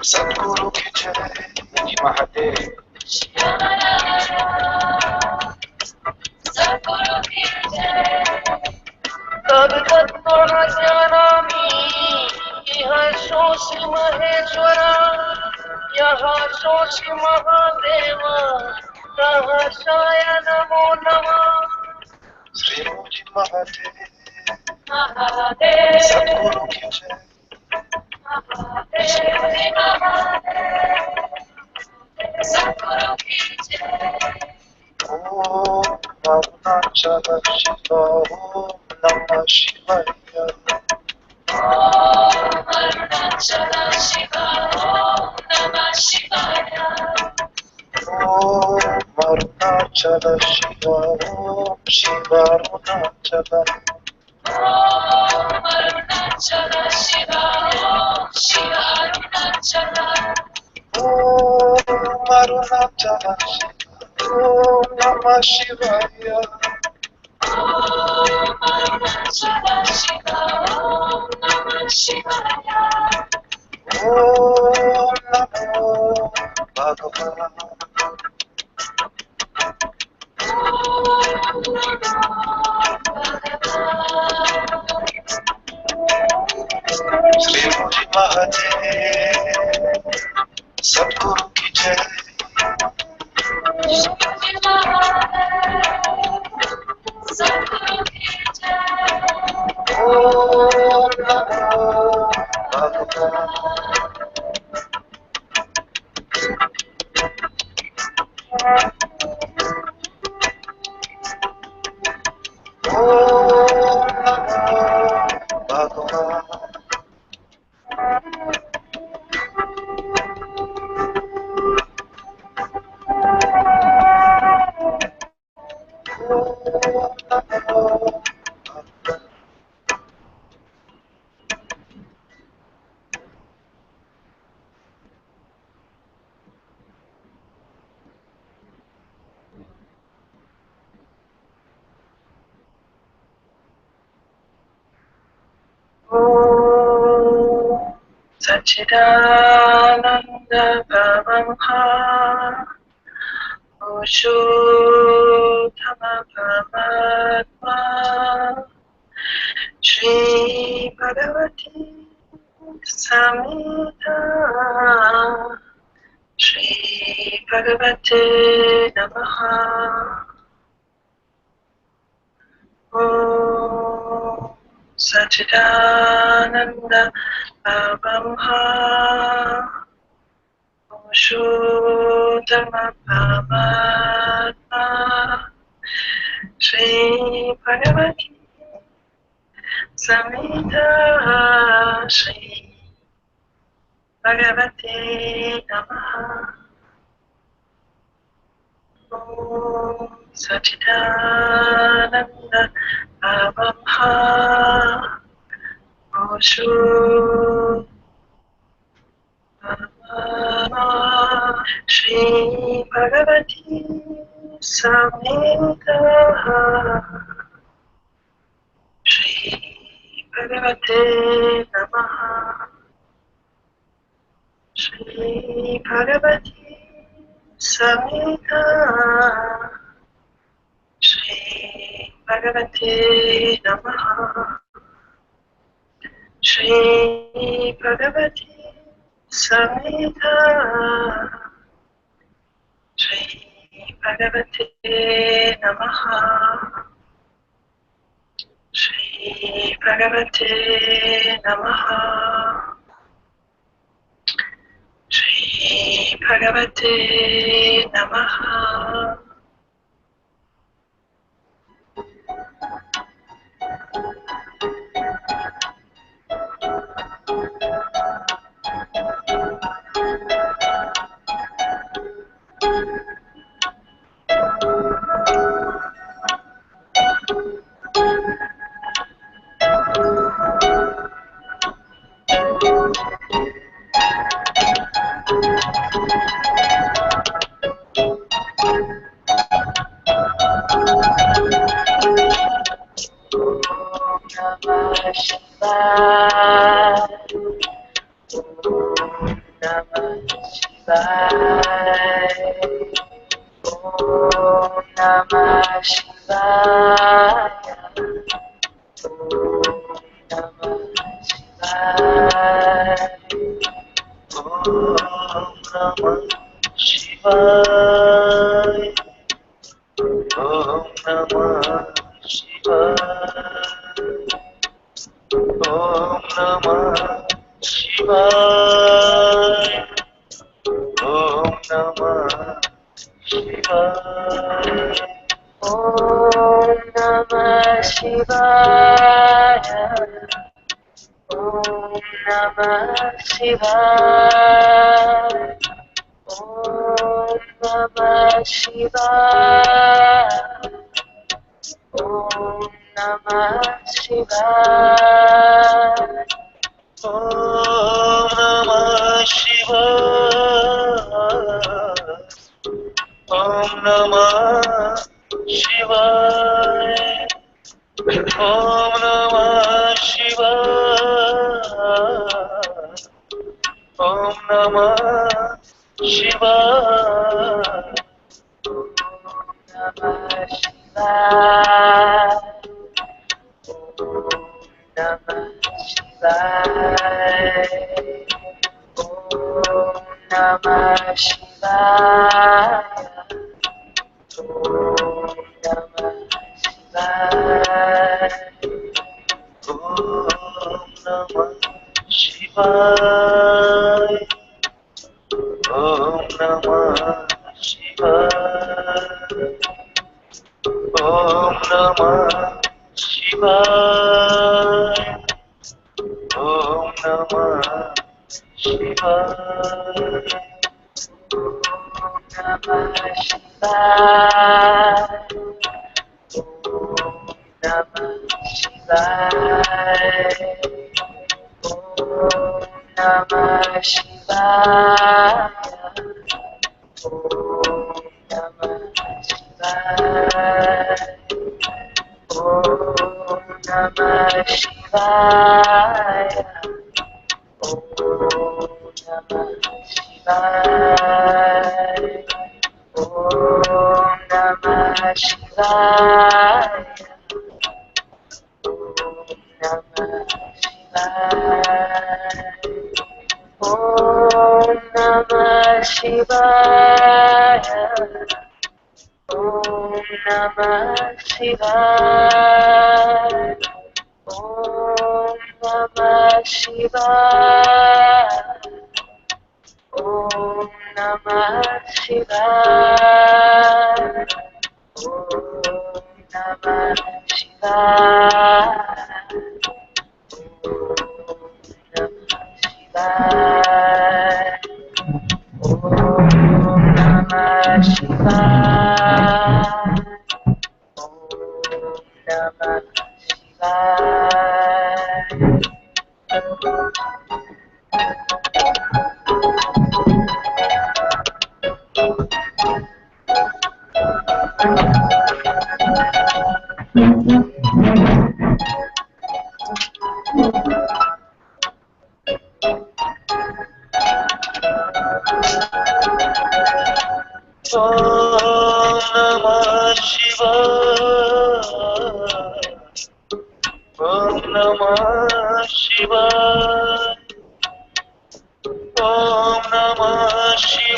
सद्गुरु की जय महादेव। सद्गुरु की जय। तद्गतमहाज्ञानामि इह शोषि महेश्वरा यः शोषि महादेव तः शाय नमो नमः। श्री मोजी महादेव सद्गुरु की जय। सद्गुरु की जय। ओम अरुणाचल शिव ओम नमः शिवाय। ओम अरुणाचल शिव ओम नमः शिवाय। ओम अरुणाचल शिव ओम शिव अरुणाचल। ओम अरुणाचल शिव ओम शिव अरुणाचल। ओम अरुणाचल शिव ओम नमः शिवाय। ओम अरुणाचल शिव ओम नमः शिवाय। ओम नमो भगवान। श्री मोजी महादेव सद्गुरु की जय। सद्गुरु की जय। ओम नमो भगवान। ओम नमो भगवान। Satchidananda Bhavamha Oshottama Paramatma Shri Bhagavati Samhita Shri Bhagavate Namaha. Om Satchidananda Bhavamha Oshottama Paramatma Shri Bhagavati Samhita Shri Bhagavate Namaha. Om Satchidananda Bhavamha Oshottama Shri Bhagavati Samhita Shri Bhagavate Namaha. Shri Bhagavati Samhita Shri Bhagavate Namaha. Shri Bhagavati Samhita Shri Bhagavate Namaha Shri Bhagavate Namaha Shri Bhagavate Namaha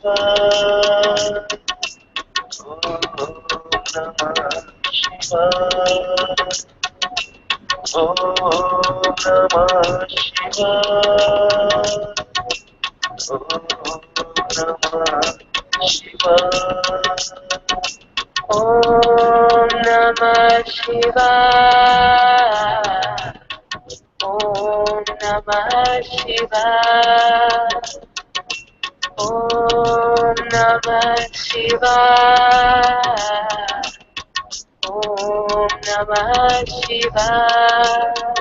Om Namah Shivaya. Om Namah Shivaya. Om Namah Shivaya. Om Namah Shivaya. Om Namah Shivaya.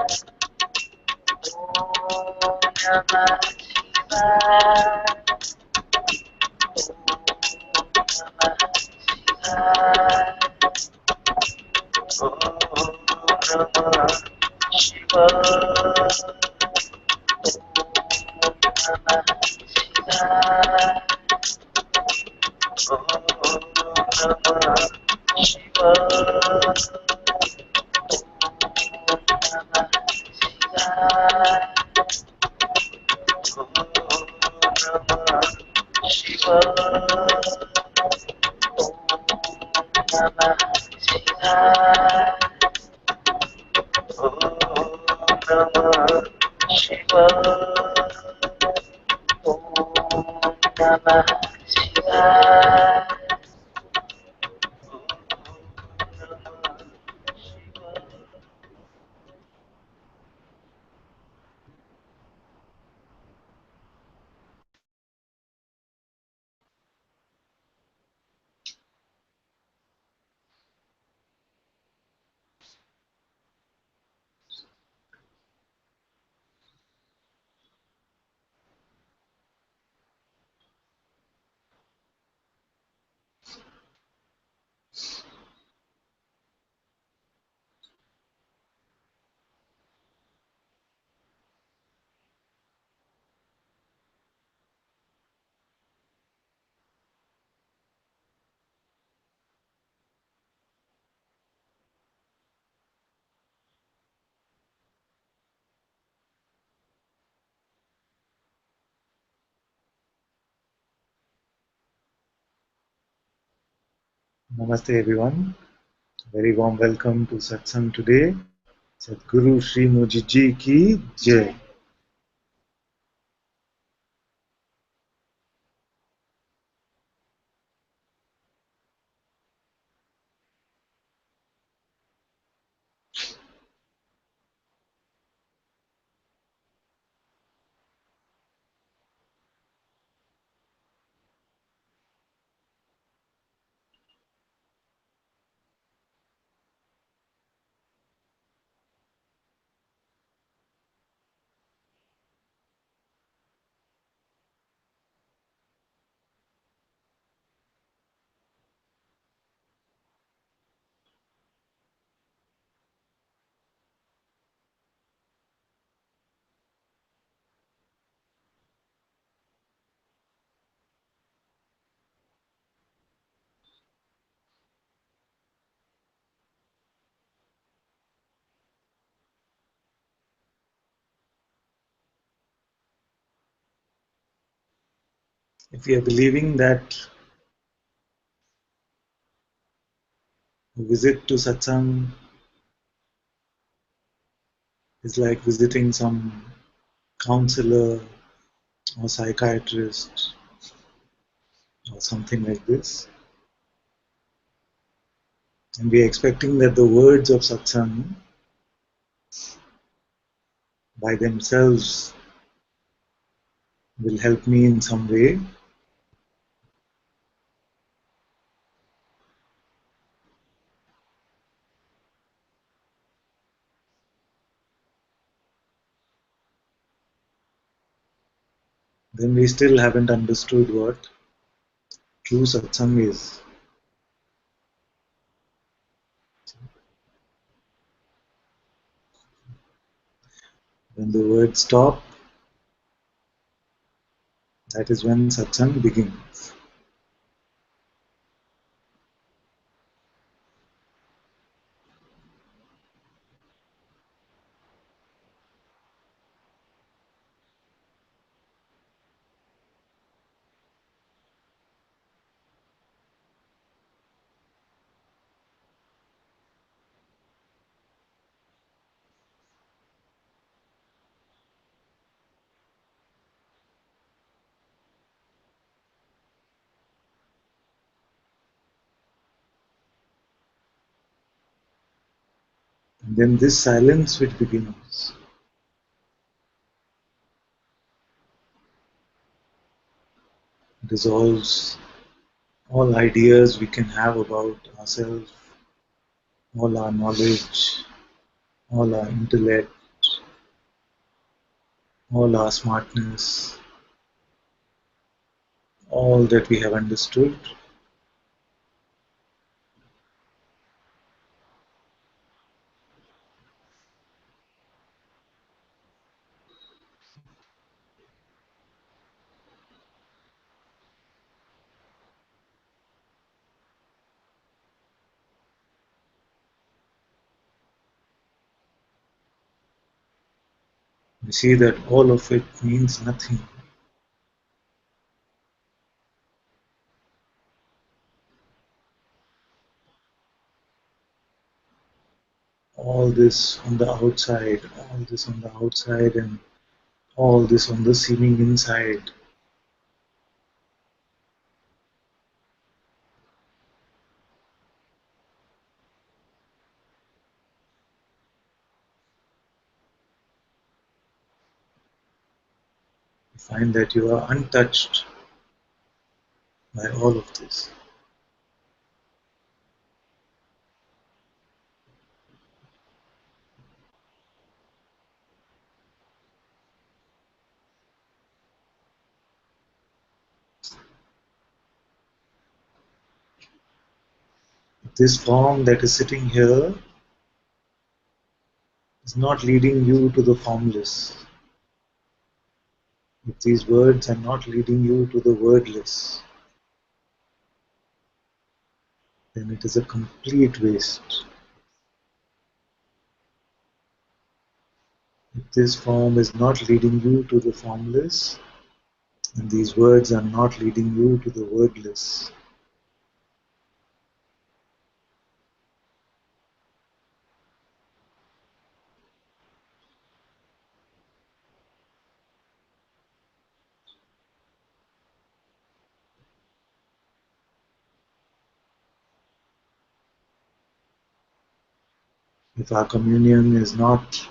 Namaste everyone. Very warm welcome to Satsang today. Sadhguru Sri Muji Ji ki Jai. If we are believing that a visit to Satsang is like visiting some counselor or psychiatrist or something like this, and we are expecting that the words of Satsang by themselves will help me in some way, then we still haven't understood what true Satsang is. When the words stop, that is when Satsang begins. Then this silence which begins dissolves all ideas we can have about ourselves, all our knowledge, all our intellect, all our smartness, all that we have understood. We see that all of it means nothing. All this on the outside, all this on the outside, and all this on the seeming inside. You find that you are untouched by all of this. This form that is sitting here is not leading you to the formless. If these words are not leading you to the wordless, then it is a complete waste. If this form is not leading you to the formless, and these words are not leading you to the wordless, if our communion is not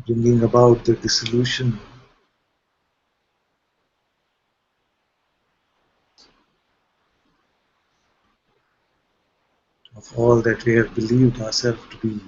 bringing about the dissolution of all that we have believed ourselves to be,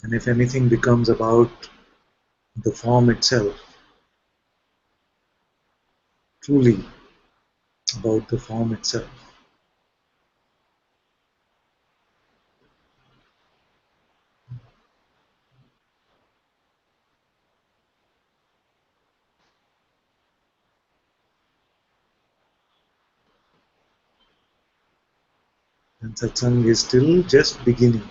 and if anything becomes about the form itself, truly about the form itself, then satsang is still just beginning.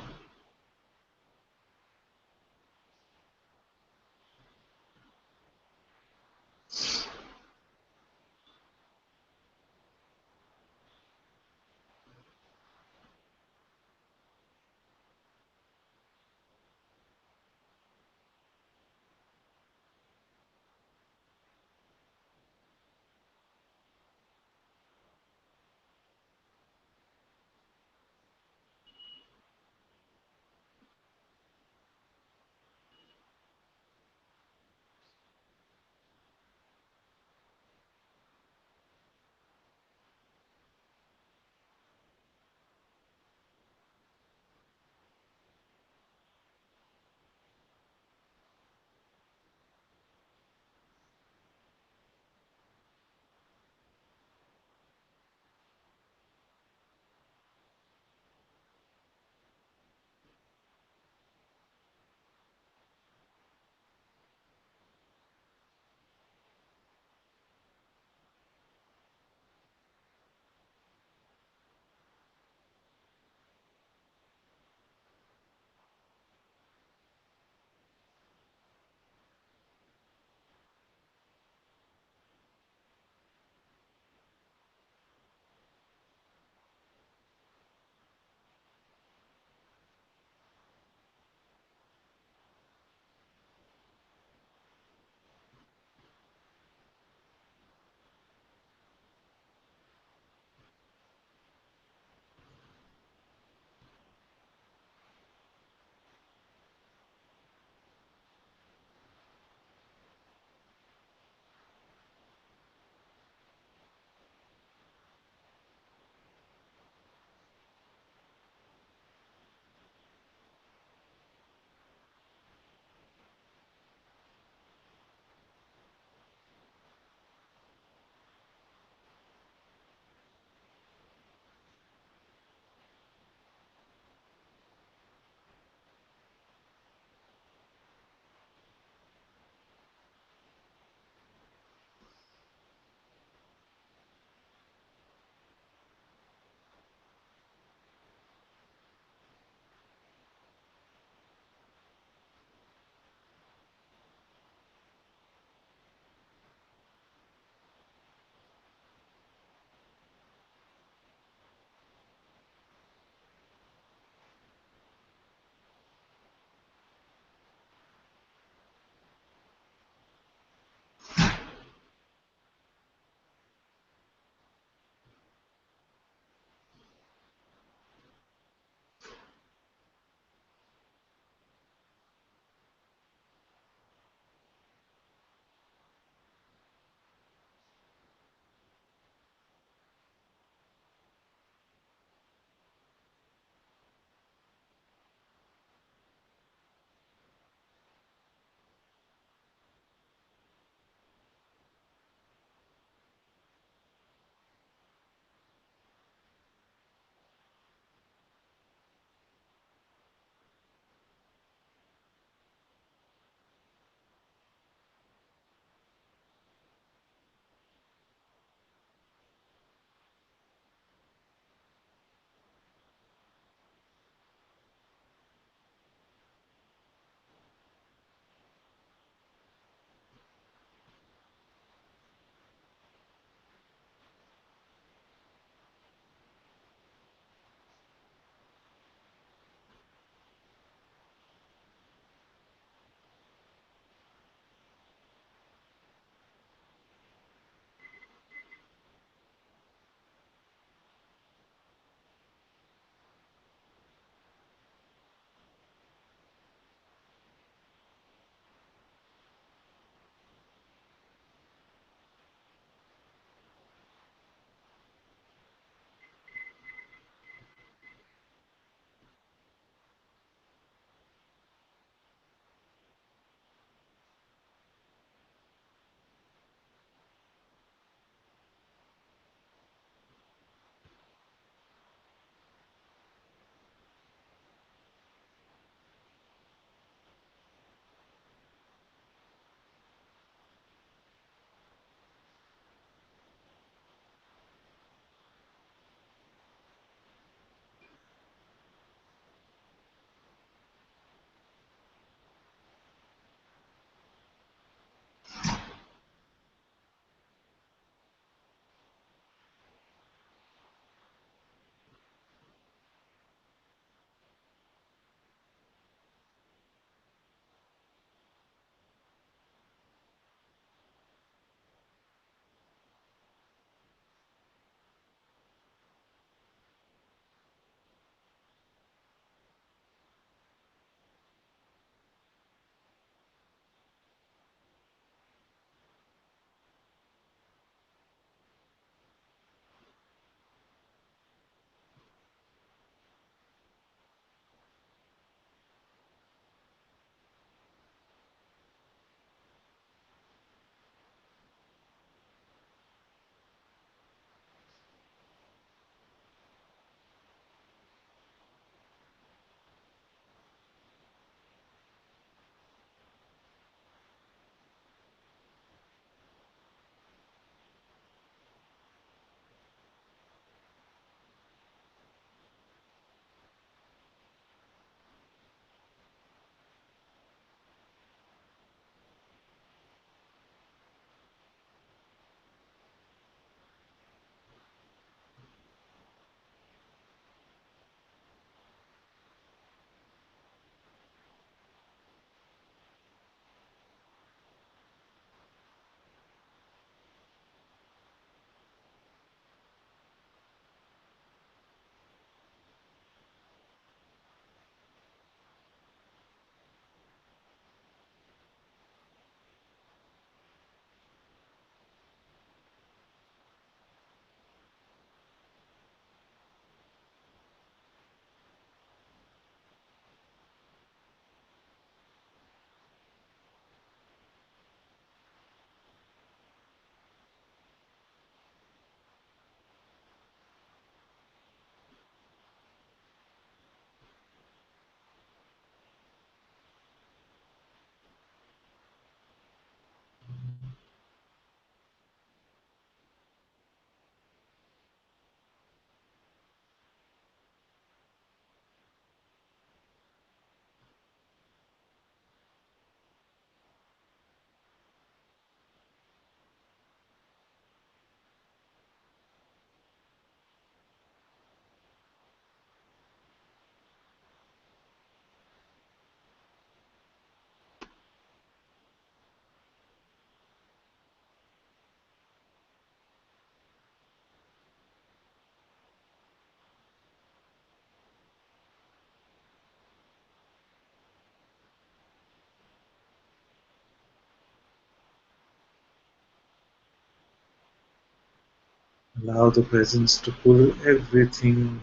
Allow the presence to pull everything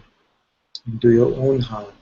into your own heart.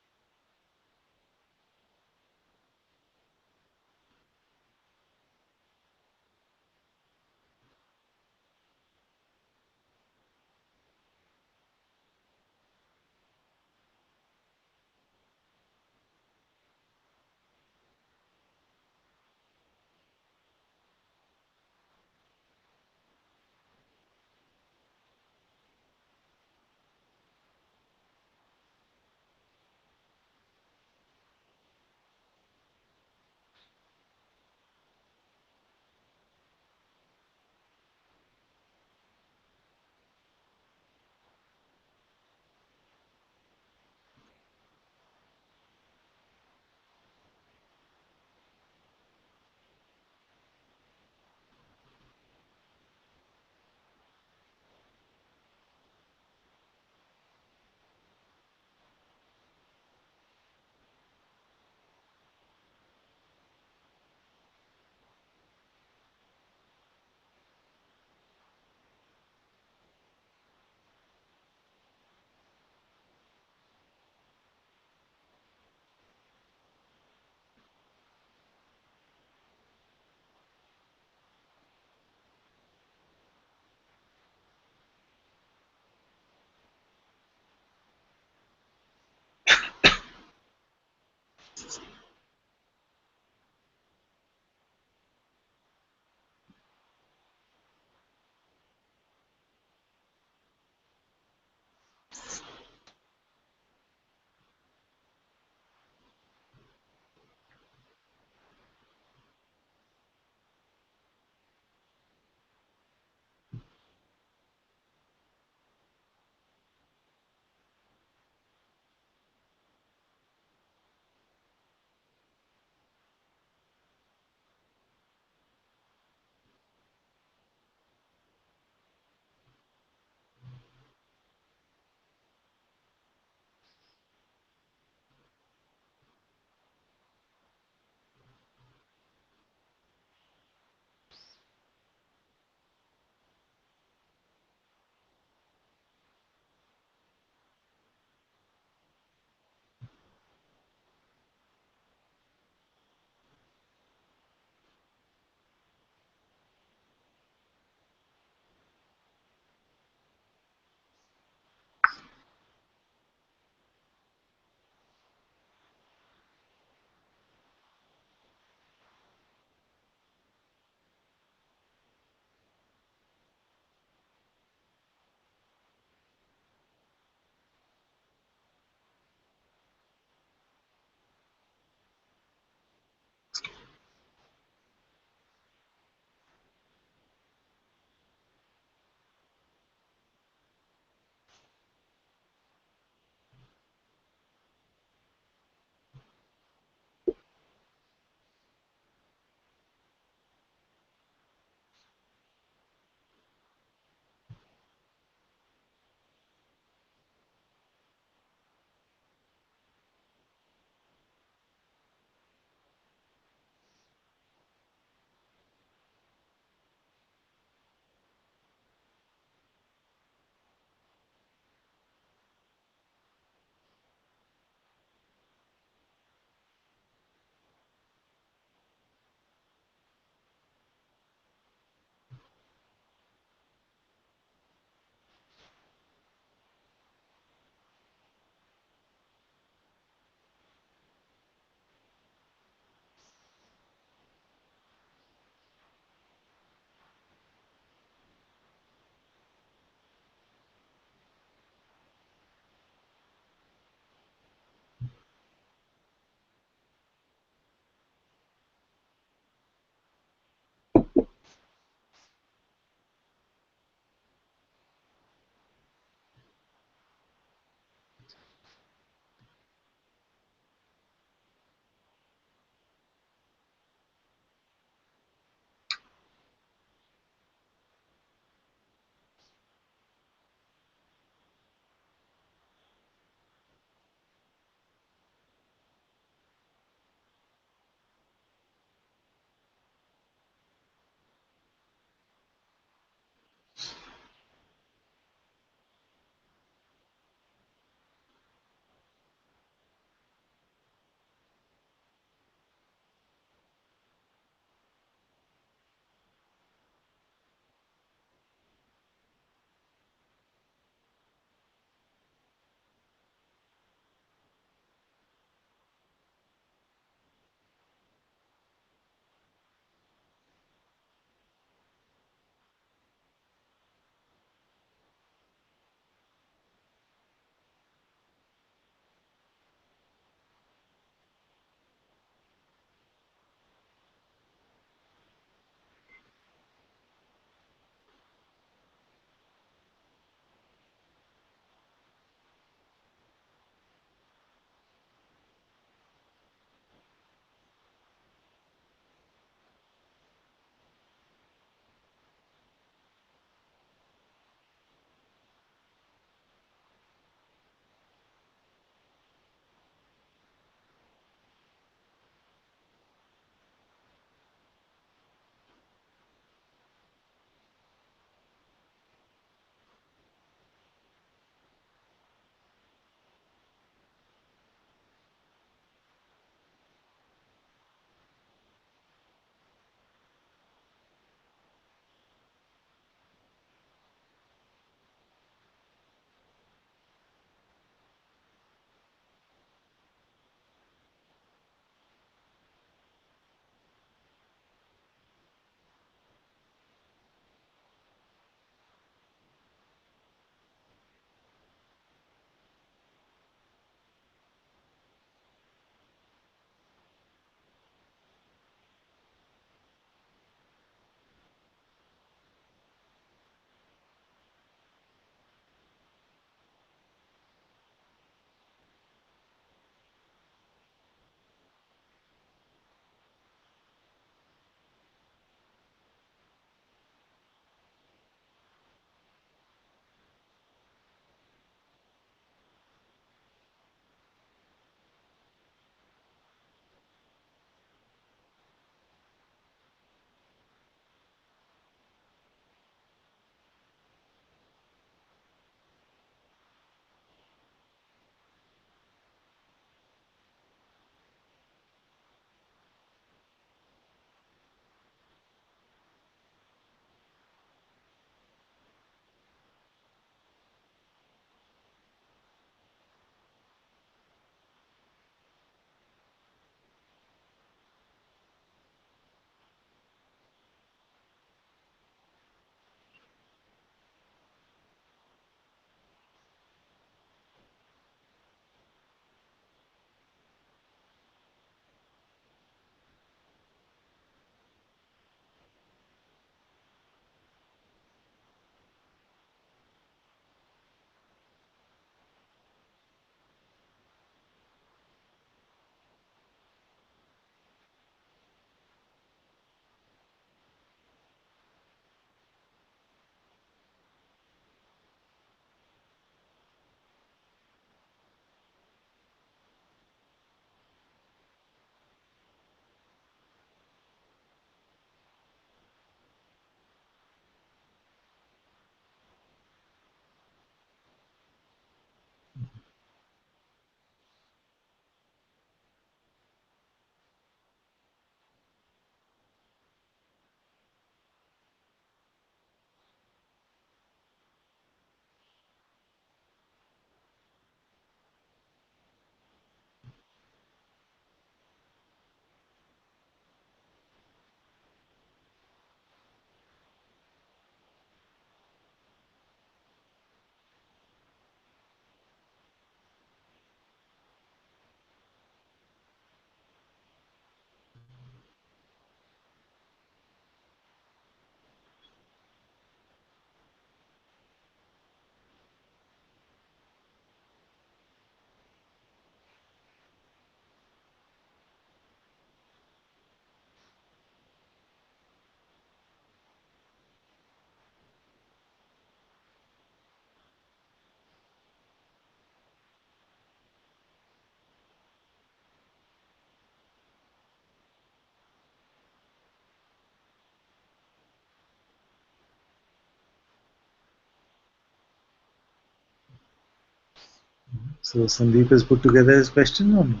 So Sandeep has put together his question or no?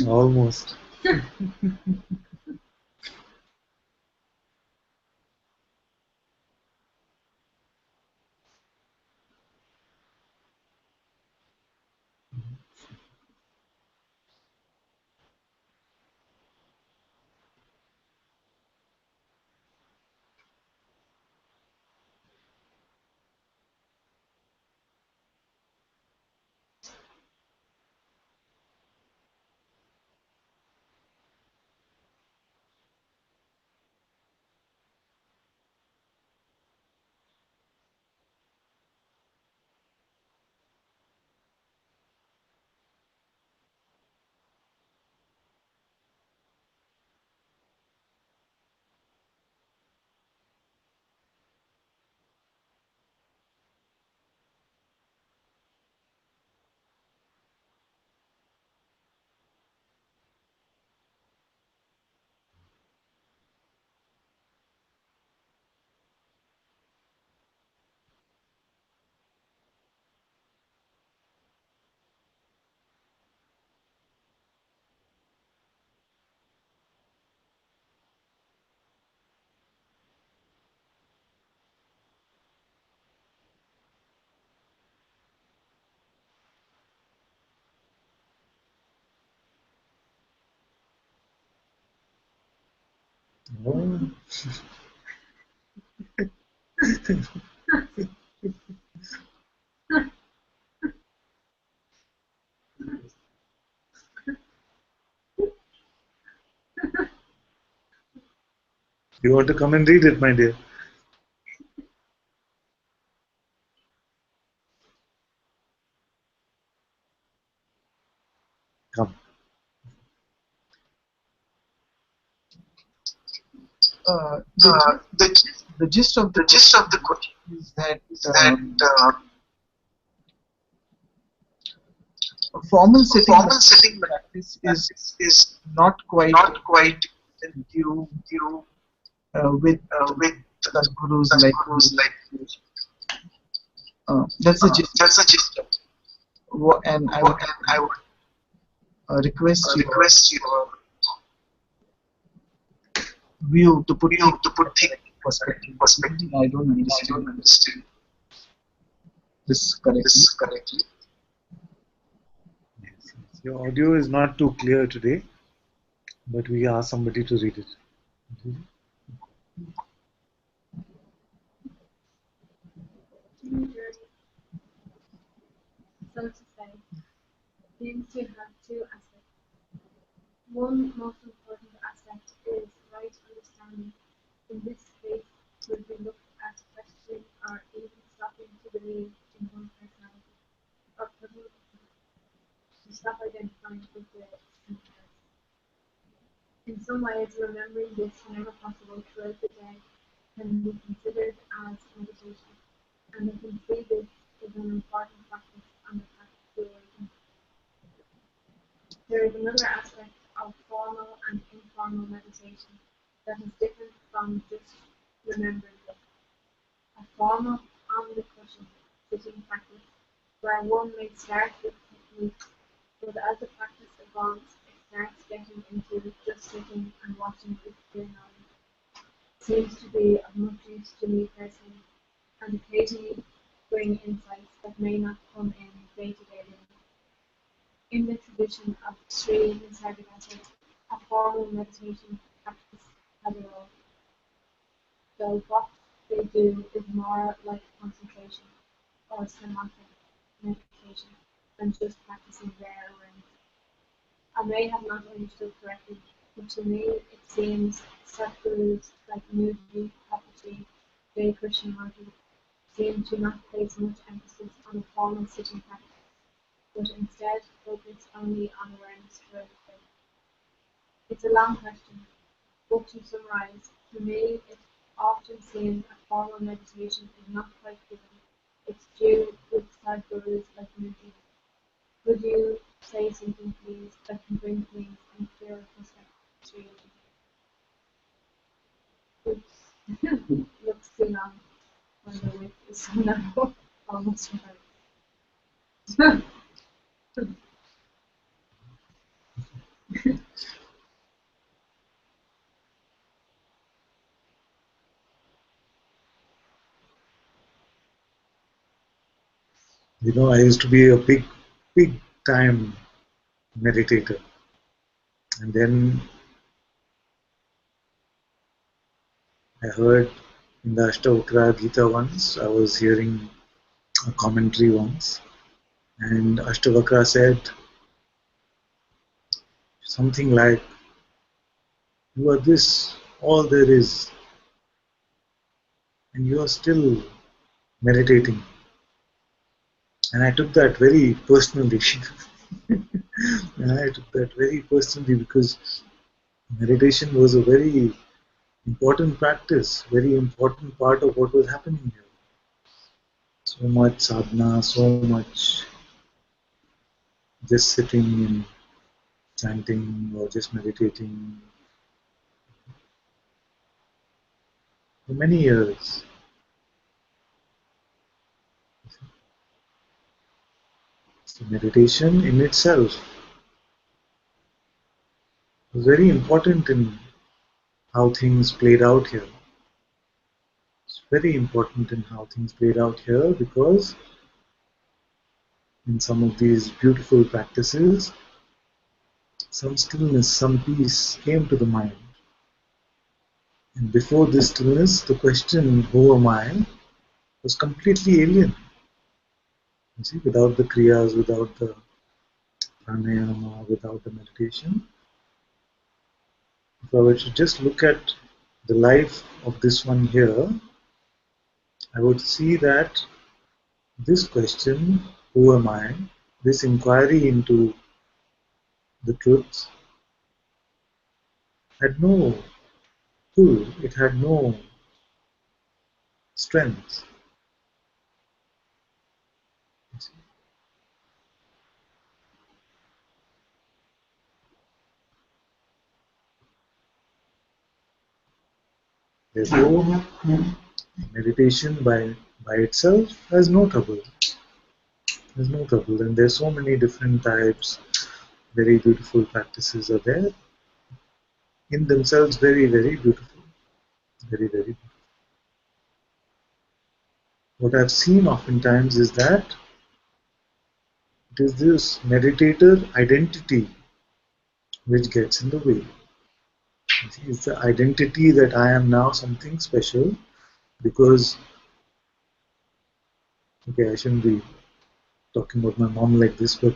Almost. Oh. You want to come and read it, my dear? Come. The Uh, the, the gist of the the gist question of the question is that is that a formal a setting formal setting practice is practice is not quite not quite due due with with Sadgurus such like gurus you. like That's the gist. that's the gist of And I would what, and I would request your request your view to put view things to in put a things correct in correct perspective. perspective. I don't I don't understand understand this correctly. this correctly. Yes, yes. Your audio is not too clear today, but we ask somebody to read it. So to say, seems to have two aspects. One most important aspect is right understanding. In this case, would be looked at questioning or even stopping to believe in one personality, or putting to stop identifying with the similarities. In some ways, remembering this whenever possible throughout the day can be considered as meditation, and we can see this is an important practice on the path to awakening. There is another aspect of formal and informal meditation that is different from just remembering it. A form of on the cushion sitting practice where one may start with techniques, but as the practice evolves, it starts getting into just sitting and watching with clear knowledge. Seems to be of much use to me personally, and occasionally bring insights that may not come in day-to-day living. In the tradition of Sri Nisargadatta, a formal meditation practice has a role, though what they do is more like concentration or samatha meditation than just practicing their awareness. I may have not understood correctly, but to me it seems Satgurus like Newji, Papaji, J. Krishnamurti seem to not place much emphasis on a formal sitting practice, but instead focus only on awareness throughout the day. It's a long question, but to summarize, to me it often seems a formal meditation is not quite given its due with Sadhgurus like Newji. Could you say something please that can bring things in clearer perspective? Oops. Looks too long when the width is so narrow, almost right. You know, I used to be a big time meditator. And then I heard in the Ashtavakra Gita once, I was hearing a commentary once, and Ashtavakra said something like, "You are this, all there is, and you are still meditating." And I took that very personally. And I took that very personally because meditation was a very important practice, very important part of what was happening here. So much sadhana, so much just sitting and chanting or just meditating for many years. So meditation in itself was very important in how things played out here. It's very important in how things played out here because in some of these beautiful practices, some stillness, some peace came to the mind. And before this stillness, the question, who am I, was completely alien. You see, without the kriyas, without the pranayama, without the meditation, if I were to just look at the life of this one here, I would see that this question, who am I, this inquiry into the truth, had no pull, it had no strength. Therefore, meditation by itself has no trouble. There's no trouble, and there's so many different types. Very beautiful practices are there in themselves. Very beautiful. Very beautiful. What I've seen oftentimes is that it is this meditator identity which gets in the way. It's the identity that I am now something special because, okay, I shouldn't be talking about my mom like this, but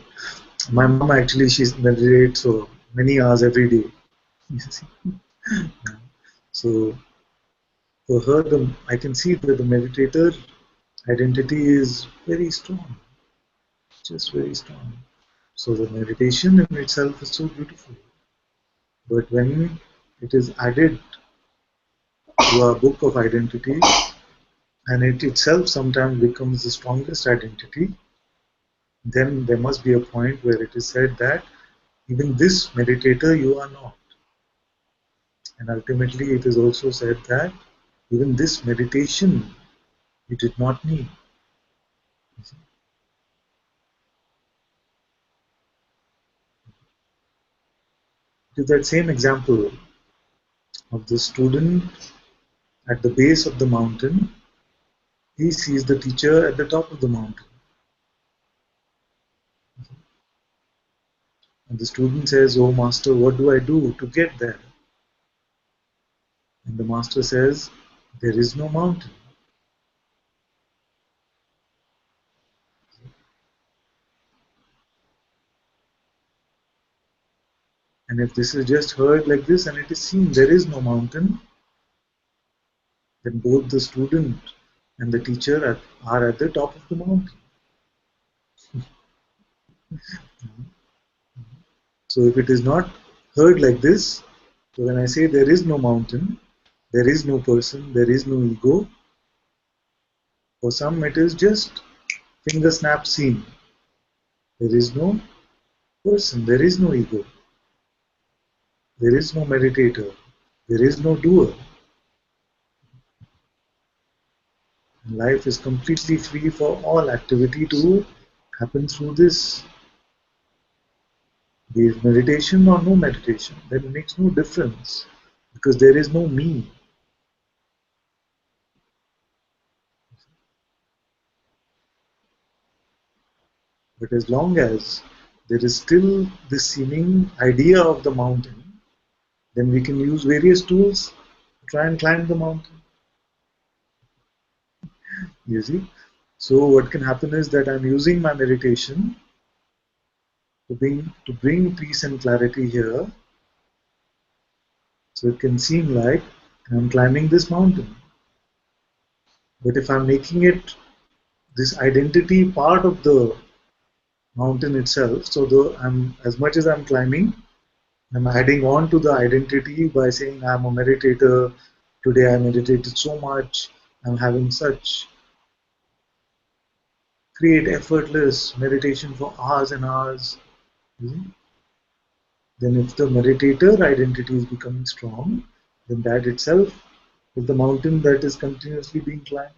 my mom actually, she meditates so many hours every day. So for her, I can see that the meditator identity is very strong, just very strong. So the meditation in itself is so beautiful. But when it is added to our book of identity, and it itself sometimes becomes the strongest identity, then there must be a point where it is said that even this meditator you are not. And ultimately it is also said that Even this meditation you did not need. To that same example of the student at the base of the mountain, he sees the teacher at the top of the mountain. And the student says, "Oh master, what do I do to get there?" And the master says, "There is no mountain." And if this is just heard like this and it is seen there is no mountain, then both the student and the teacher are at the top of the mountain. So if it is not heard like this, so when I say there is no mountain, there is no person, there is no ego, for some it is just finger snap scene. There is no person, there is no ego, there is no meditator, there is no doer. Life is completely free for all activity to happen through this. Be it meditation or no meditation, that makes no difference because there is no me. But as long as there is still this seeming idea of the mountain, then we can use various tools to try and climb the mountain. You see? So what can happen is that I'm using my meditation to bring peace and clarity here. So it can seem like I'm climbing this mountain. But if I'm making it this identity part of the mountain itself, so I'm as much as I'm climbing, I'm adding on to the identity by saying I'm a meditator. Today I meditated so much. I'm having such create effortless meditation for hours and hours. Then if the meditator identity is becoming strong, then that itself is the mountain that is continuously being climbed.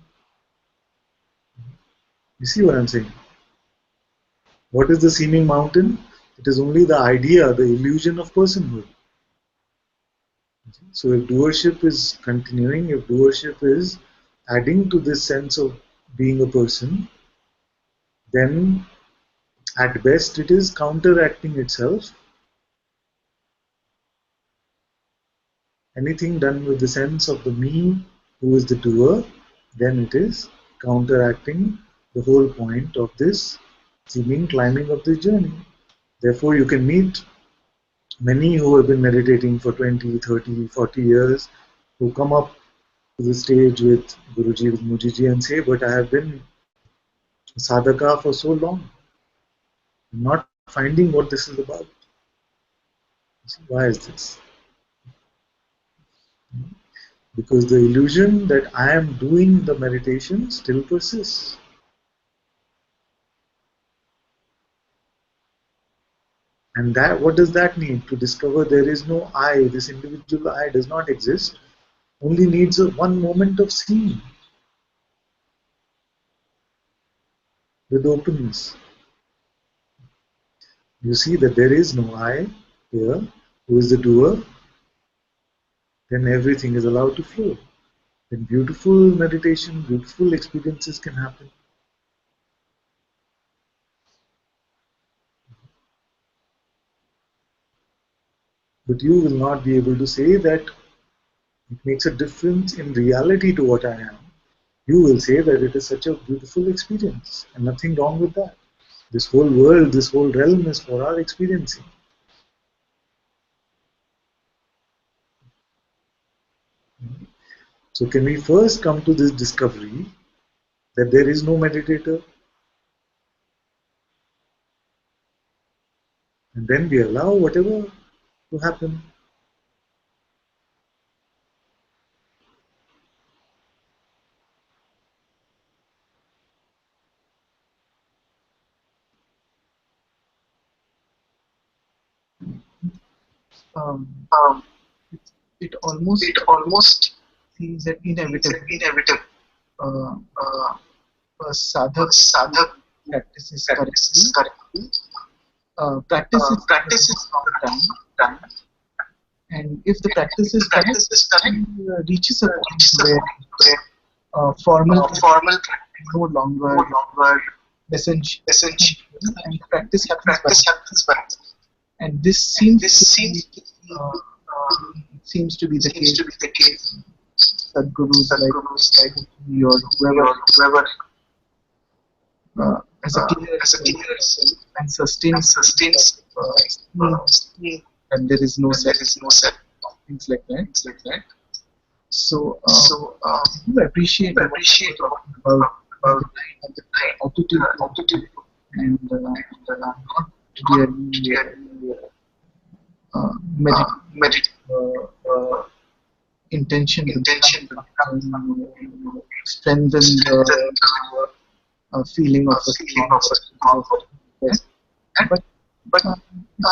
You see what I'm saying? What is the seeming mountain? It is only the idea, the illusion of personhood. So if doership is continuing, if doership is adding to this sense of being a person, then at best it is counteracting itself. Anything done with the sense of the me who is the doer, then it is counteracting the whole point of this seeming climbing of the journey. Therefore, you can meet many who have been meditating for 20, 30, 40 years who come up to the stage with Guruji, with Mujiji and say, but I have been sadhaka for so long. I'm not finding what this is about. Why is this? Because the illusion that I am doing the meditation still persists. And that, what does that mean? To discover there is no I, this individual I does not exist, only needs one moment of seeing with openness. You see that there is no I here, who is the doer, then everything is allowed to flow. Then beautiful meditation, beautiful experiences can happen. But you will not be able to say that it makes a difference in reality to what I am. You will say that it is such a beautiful experience and nothing wrong with that. This whole world, this whole realm is for our experiencing. So can we first come to this discovery that there is no meditator, and then we allow whatever to happen. Um, Um, it, it almost it almost seems that inevitably a sadhak practices correctly, practices all the time, and if the practice is correct, he reaches a point where formal practice is no longer essential, and practice happens by itself. And this uh, seems to be the case. Sadgurus like me or whoever has a clear and sustained and there is no self, things like that. So I do appreciate what you're talking about the attitude and not really meditate intention to strengthen the feeling of but it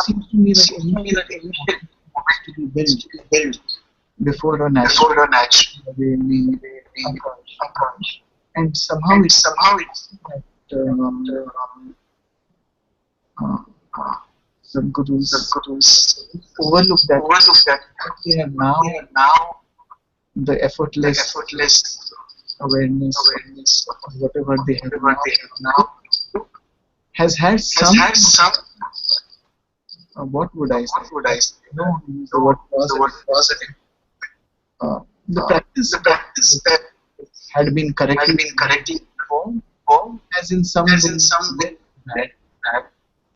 seems to me that anything to be built before a natural way we approach. And somehow it's that Sadgurus overlook that they have now the effortless awareness of whatever they have now has had some what would I say? No, the word positive. The practice that had been correctly performed, as in some way bad,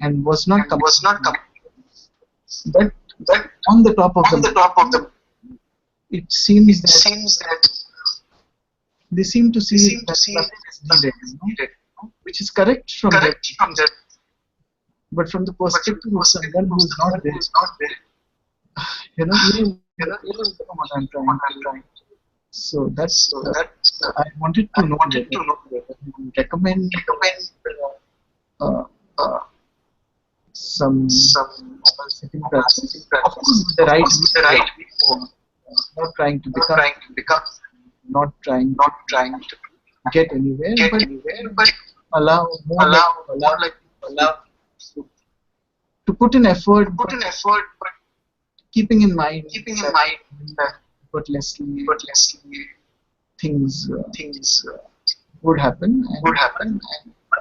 and was not but on the top of the it seems that they seem to see that practice is needed, which is correct from that. But from the perspective of someone who is not there, you know what I'm trying. So that's I wanted to know whether you recommend some sitting practice. Of course, with the right way, not trying to become, not trying to get anywhere, but allow to put in effort, but keeping in mind that effortlessly things would happen,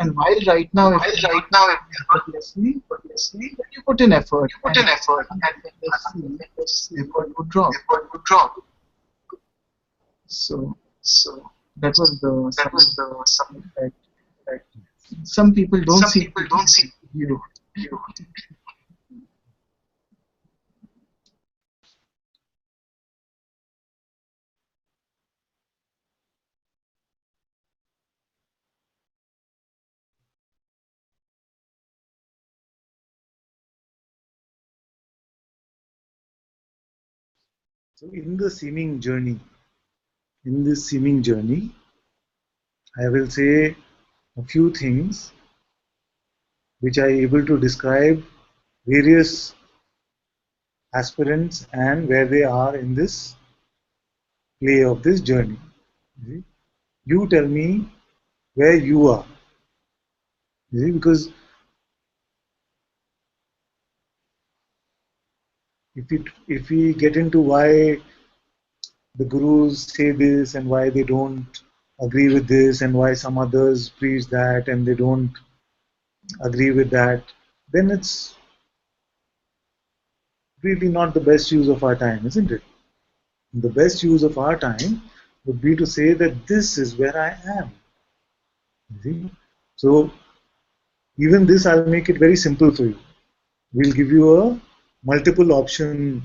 and while right now effortlessly you put in effort, and effort would drop. So that was the something that some people don't see you. So in this seeming journey, I will say a few things which are able to describe various aspirants and where they are in this play of this journey. You tell me where you are. Because if we get into why the gurus say this and why they don't agree with this and why some others preach that and they don't agree with that, then it's really not the best use of our time, isn't it? The best use of our time would be to say that this is where I am. So even this, I'll make it very simple for you. We'll give you a multiple option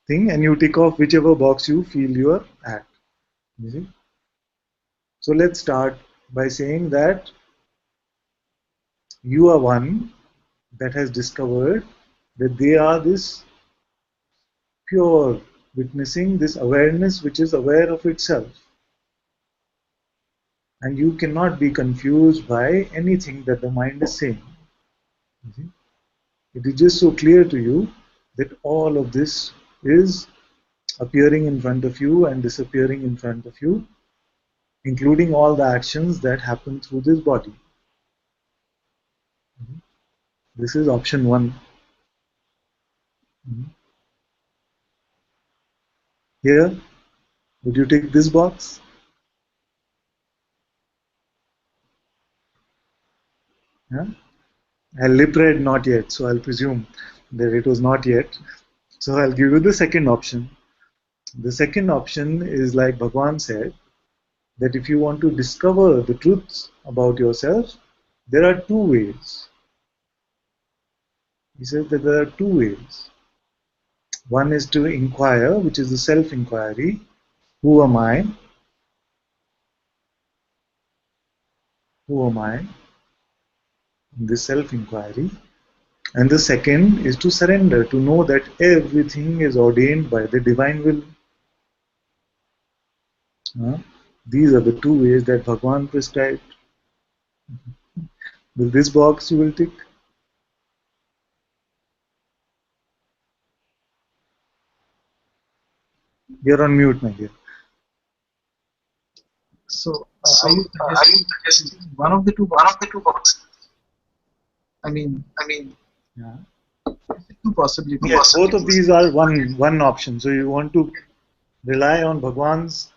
thing and you tick off whichever box you feel you're at. So let's start by saying that you are one that has discovered that they are this pure witnessing, this awareness which is aware of itself. And you cannot be confused by anything that the mind is saying. It is just so clear to you that all of this is appearing in front of you and disappearing in front of you, including all the actions that happen through this body. This is option 1. Here, would you tick this box? Yeah? I lip read not yet, so I'll presume that it was not yet. So I'll give you the second option. The second option is like Bhagwan said, that if you want to discover the truths about yourself, there are two ways. He says that there are two ways. One is to inquire, which is the self-inquiry. Who am I? Who am I? This self-inquiry. And the second is to surrender, to know that everything is ordained by the divine will. These are the two ways that Bhagwan prescribed. Will this box you will tick? You're on mute, my dear. So, are you suggesting one of the two boxes? I mean, Yeah. two possibilities. Yes, both of these are one option. So you want to rely on Bhagwan's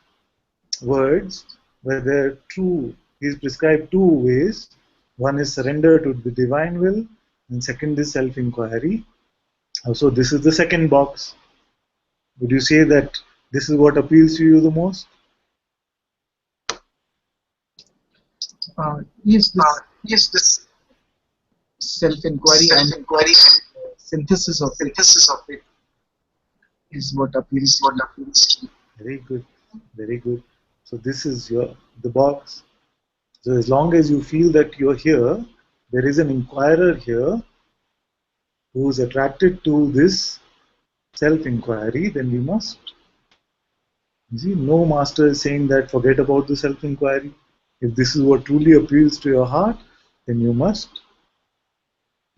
words, where they're true. He's prescribed two ways. One is surrender to the divine will, and second is self-inquiry. So this is the second box. Would you say that this is what appeals to you the most? Yes, this self-inquiry and synthesis of it is what appeals to me. Very good, very good. So this is the box. So as long as you feel that you're here, there is an inquirer here who is attracted to this self-inquiry, then we must. You see, no master is saying that forget about the self-inquiry. If this is what truly appeals to your heart, then you must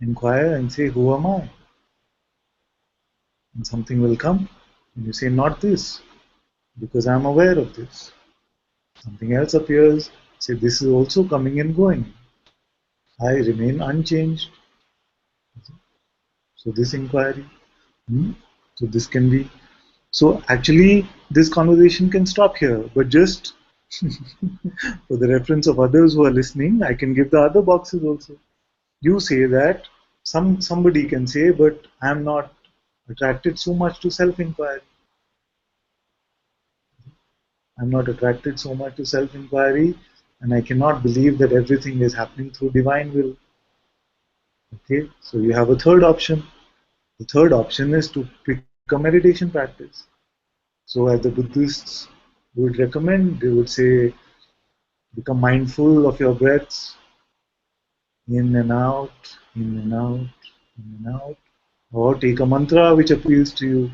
inquire and say, who am I? And something will come. And you say, not this, because I'm aware of this. Something else appears, say, this is also coming and going. I remain unchanged. So this inquiry, so this can be. So actually, this conversation can stop here, but just for the reference of others who are listening, I can give the other boxes also. You say that somebody can say, but I am not attracted so much to self-inquiry. I'm not attracted so much to self-inquiry, and I cannot believe that everything is happening through divine will. Okay, so you have a third option. The third option is to pick a meditation practice. So as the Buddhists would recommend, they would say, become mindful of your breaths, in and out, in and out, in and out. Or take a mantra which appeals to you.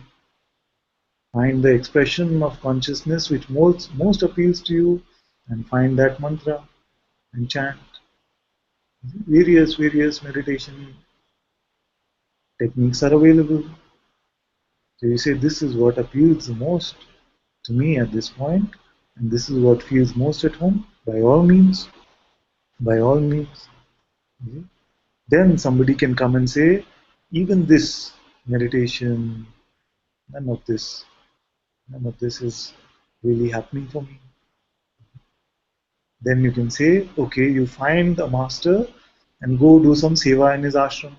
Find the expression of consciousness which most appeals to you, and find that mantra and chant. Various meditation techniques are available. So you say, this is what appeals the most to me at this point, and this is what feels most at home. By all means, by all means. Okay. Then somebody can come and say, even this meditation, none of this is really happening for me. Then you can say, okay, you find a master and go do some seva in his ashram,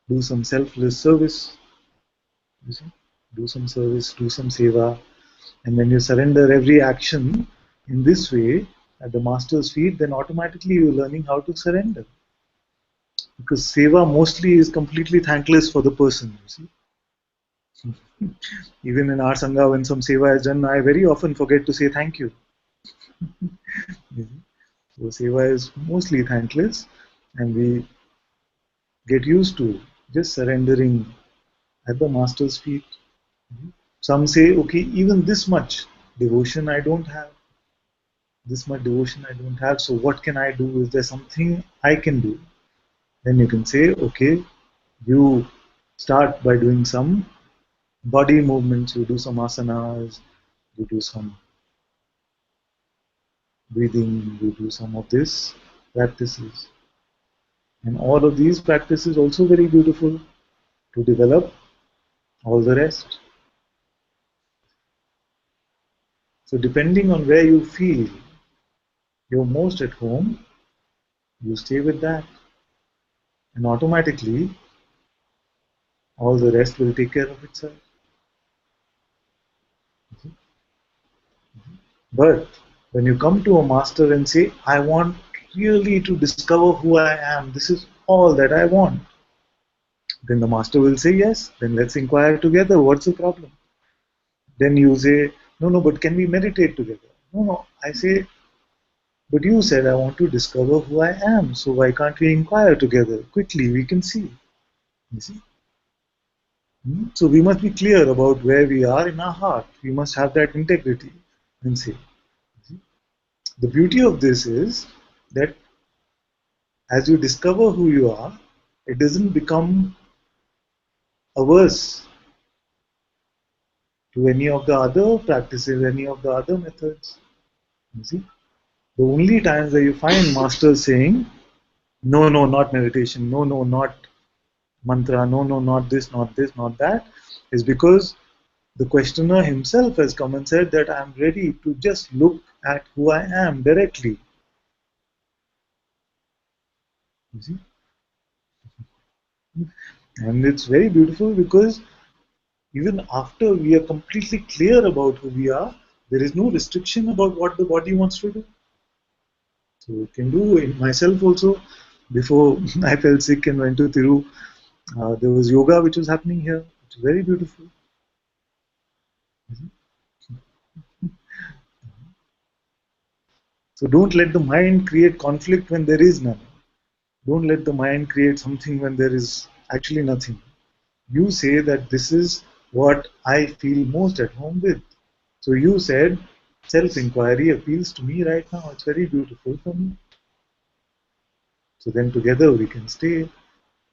do some selfless service. You see? Do some service, do some seva, and when you surrender every action in this way at the master's feet, then automatically you're learning how to surrender. Because seva mostly is completely thankless for the person, you see. Even in our Sangha, when some seva is done, I very often forget to say thank you. So seva is mostly thankless, and we get used to just surrendering at the master's feet. Some say, okay, even this much devotion I don't have. This much devotion I don't have, so what can I do? Is there something I can do? Then you can say, okay, you start by doing some body movements, you do some asanas, you do some breathing, you do some of this practices. And all of these practices also very beautiful to develop all the rest. So depending on where you feel you're most at home, you stay with that. And automatically all the rest will take care of itself. But when you come to a master and say, I want really to discover who I am, this is all that I want, then the master will say, yes, then let's inquire together. What's the problem? Then you say, no, no, but can we meditate together? No, no. I say, but you said I want to discover who I am. So why can't we inquire together? Quickly, we can see. You see? So we must be clear about where we are in our heart. We must have that integrity and see. The beauty of this is that as you discover who you are, it doesn't become averse to any of the other practices, any of the other methods. You see? The only times where you find masters saying, no, no, not meditation, no, no, not mantra, no, no, not this, not that, is because the questioner himself has come and said that I am ready to just look at who I am directly. You see? And it's very beautiful because even after we are completely clear about who we are, there is no restriction about what the body wants to do. So you can do it. Myself also, before I fell sick and went to Thiru, there was yoga which was happening here. It's very beautiful. So don't let the mind create conflict when there is none. Don't let the mind create something when there is actually nothing. You say that this is what I feel most at home with. So you said self-inquiry appeals to me right now. It's very beautiful for me. So then together we can stay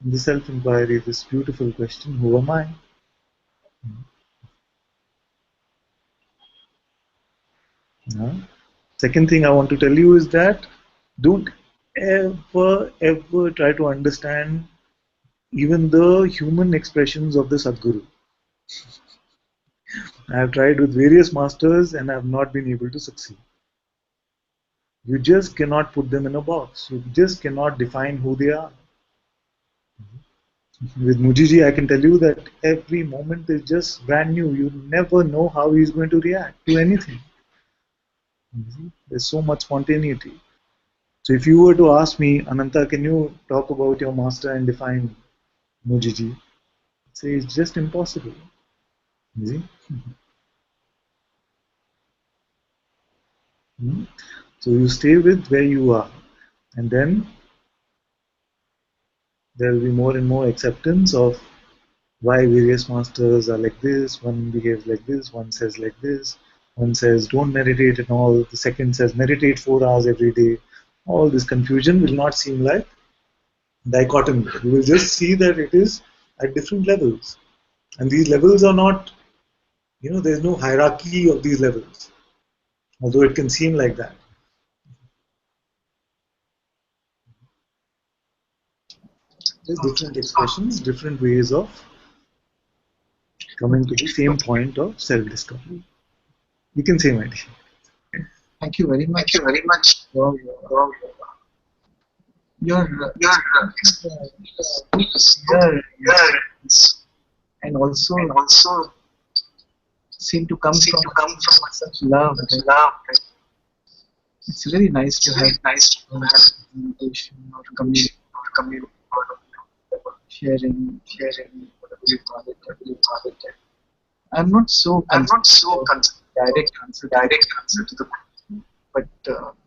in the self-inquiry, this beautiful question, who am I? Yeah. Second thing I want to tell you is that don't ever try to understand even the human expressions of the Sadguru. I have tried with various masters and I have not been able to succeed. You just cannot put them in a box. You just cannot define who they are. With Mujiji, I can tell you that every moment is just brand new. You never know how he's going to react to anything. There's so much spontaneity. So if you were to ask me, Ananta, can you talk about your master and define Mujiji? I'd say it's just impossible. You see? So you stay with where you are, and then there will be more and more acceptance of why various masters are like this, one behaves like this, one says like this, one says don't meditate at all, the second says meditate 4 hours every day. All this confusion will not seem like dichotomy. You will just see that it is at different levels. And these levels are not, there's no hierarchy of these levels, although it can seem like that. There's different expressions, different ways of coming to the same point of self-discovery. You can say, my dear. Thank you very much. Thank you very much. Your, Your clear yes, and also and also seem to come seem from to come from such love. such love. It's really nice It's to very have nice to have communication or community community sharing, sharing whatever you call it. whatever you call it. I'm not so I'm concerned not so about concerned direct answer to direct answer to the but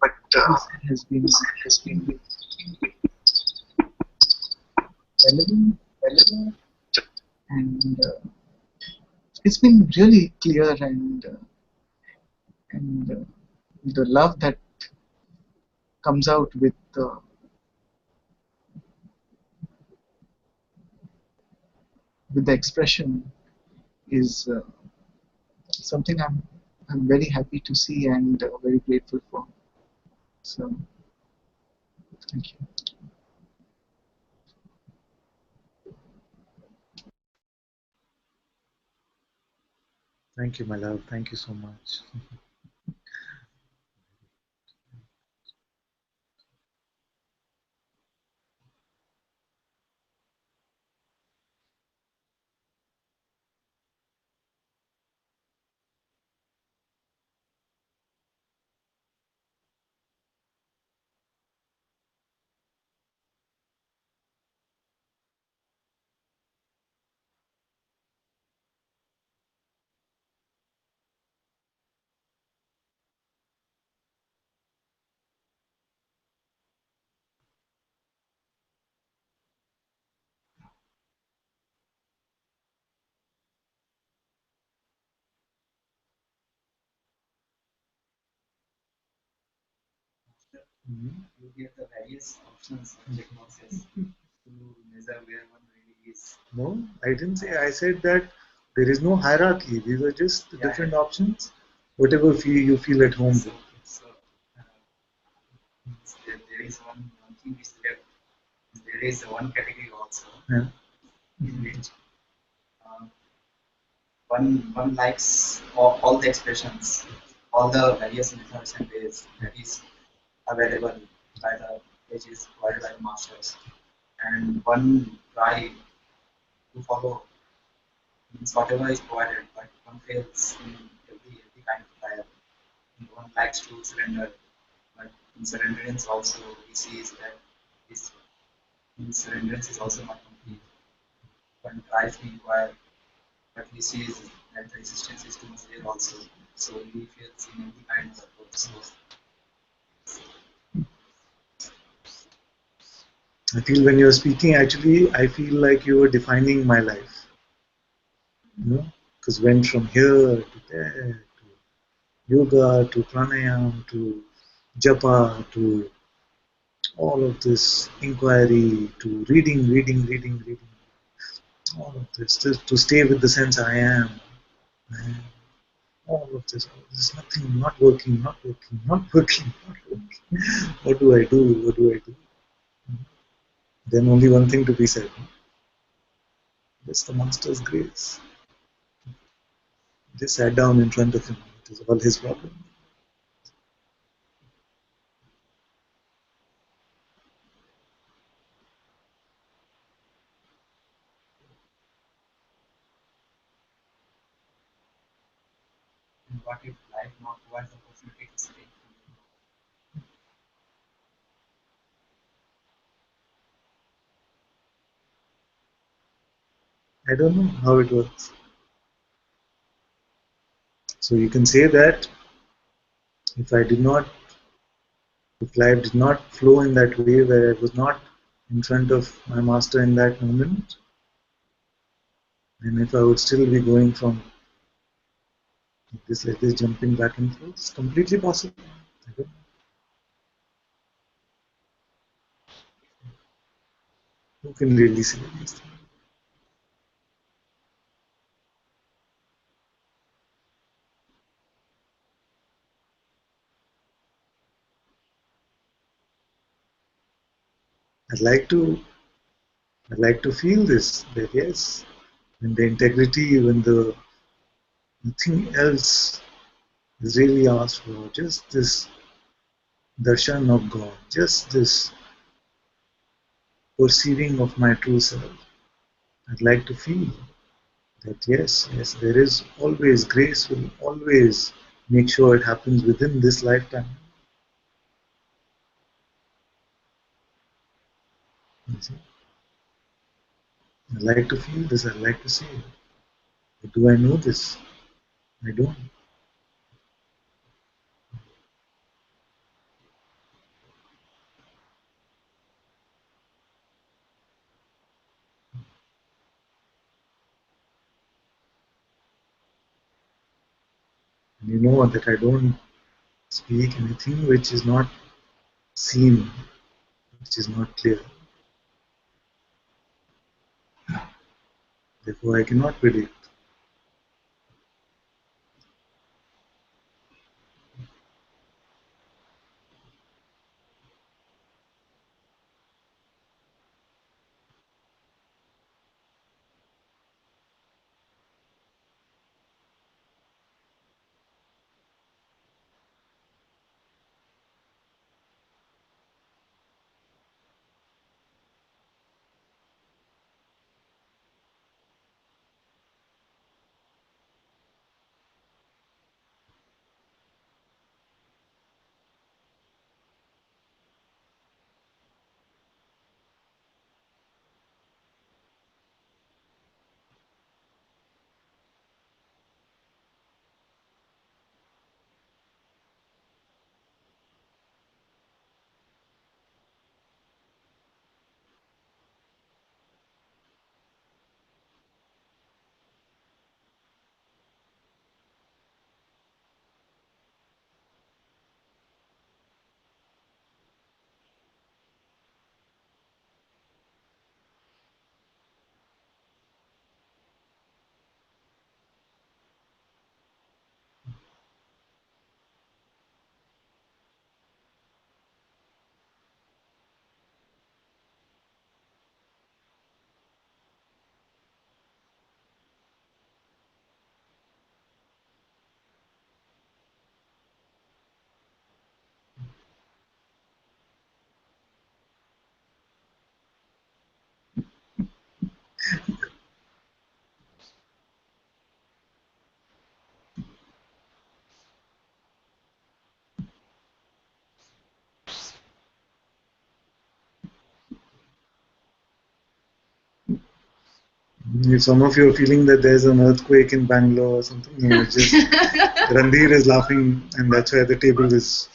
but this has been has been relevant relevant and it's been really clear and the love that comes out with the expression is something I'm very happy to see and very grateful for. So thank you. Thank you, my love. Thank you so much. Mhm. You get the various options or check boxes to measure where one really is. No, I didn't say. I said that there is no hierarchy. These are just Yeah, different yeah. options. Whatever you feel at home So, with. so there is one thing which left. There is one category also Yeah. in which um, one likes all the expressions, all the various methods and ways that is available by the which is provided by the masters, and one try to follow means whatever is provided, but one fails in every kind of trial. And one likes to surrender, but in surrenderance also he sees that his in surrenderance is also not complete. One tries to inquire, but he sees that the resistance is too much there also. So he fails in every kind of approach. So I feel when you're speaking, actually, I feel like you were defining my life. You know, because went from here to there, to yoga, to pranayam, to japa, to all of this inquiry, to reading, all of this, to stay with the sense I am. Man, all of this, nothing, not working, not working, not working, not working. What do I do? What do I do? Then only one thing to be said. That's the master's grace. Just sat down in front of him. It is all his problem. and what if life not provides the opportunity to stay? I don't know how it works. So you can say that if I did not, if life did not flow in that way where I was not in front of my master in that moment, and if I would still be going from like this, jumping back and forth, it's completely possible. I don't know. Who can really say these things? I'd like to, I'd like to feel this. That yes, when the integrity, when the nothing else is really asked for, just this darshan of God, just this perceiving of my true self. I'd like to feel that yes, there is always grace will always make sure it happens within this lifetime. You see? I'd like to feel this, I'd like to see it. But do I know this? I don't. And you know that I don't speak anything which is not seen, which is not clear. Therefore I cannot predict. If some of you are feeling that there's an earthquake in Bangalore or something, no, it's just Randhir is laughing, and that's why the table is.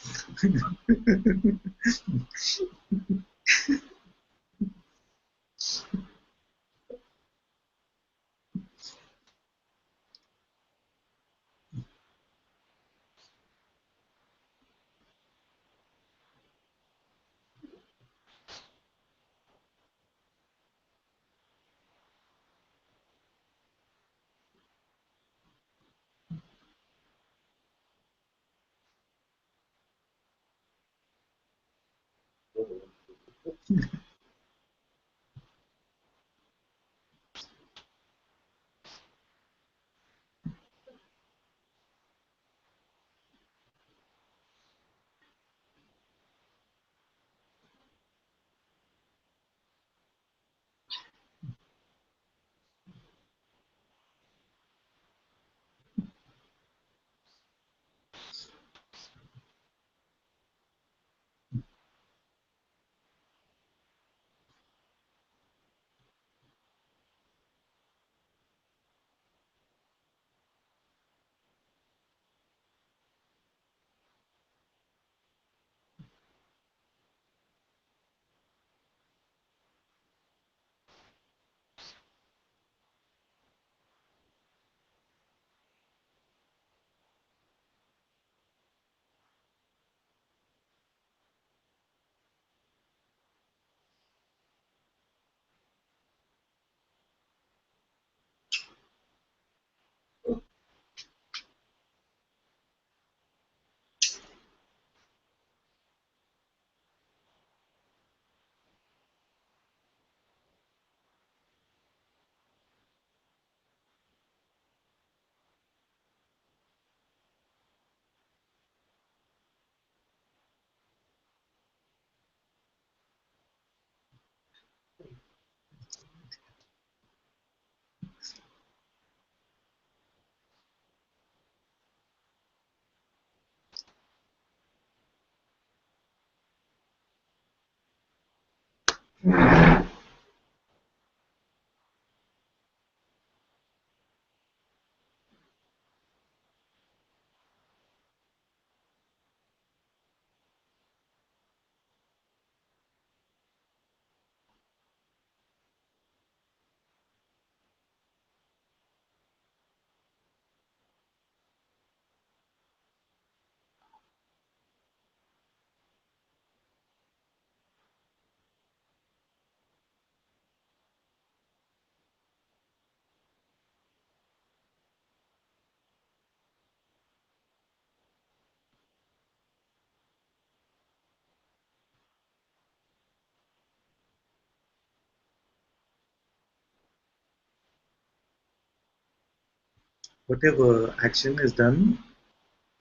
Whatever action is done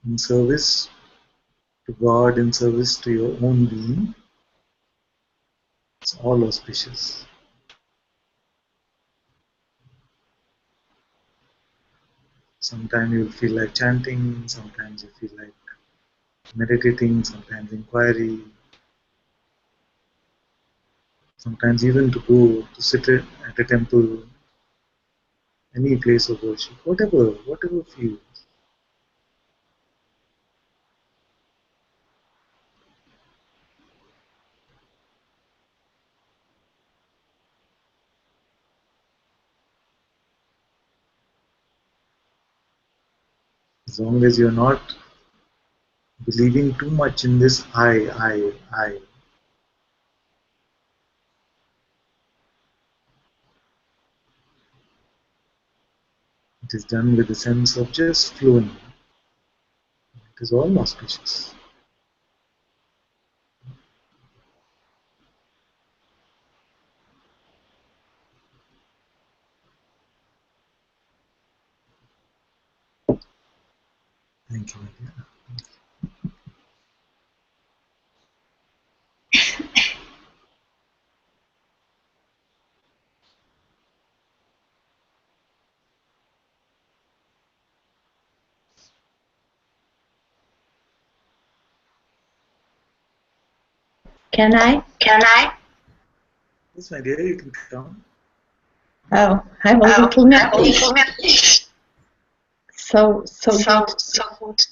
in service to God, in service to your own being, it's all auspicious. Sometimes you'll feel like chanting, sometimes you feel like meditating, sometimes inquiry, sometimes even to go to sit at a temple, any place of worship, whatever feels. As long as you're not believing too much in this I, it is done with a sense of just flowing. It is all auspicious. Thank you, my dear. Can I? Yes, my dear, you can come. Oh, I'm a little nervous. So good.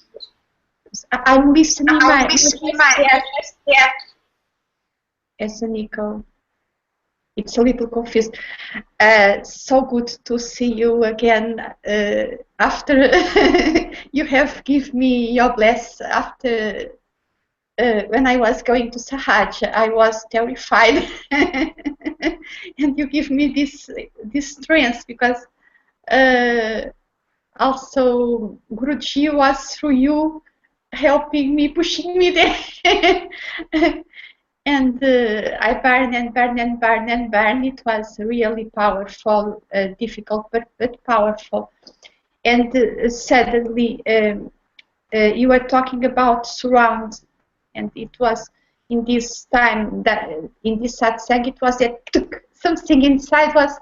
I'm listening my as a Nico. It's a little confused. So good to see you again after you have given me your bless after when I was going to Sahaj. I was terrified, and you give me this strength because also Guruji was through you helping me, pushing me there. And I burn and burn and burn and burn. It was really powerful, difficult, but powerful. And suddenly you were talking about surround, and it was in this time that in this satsang, it was that something inside was,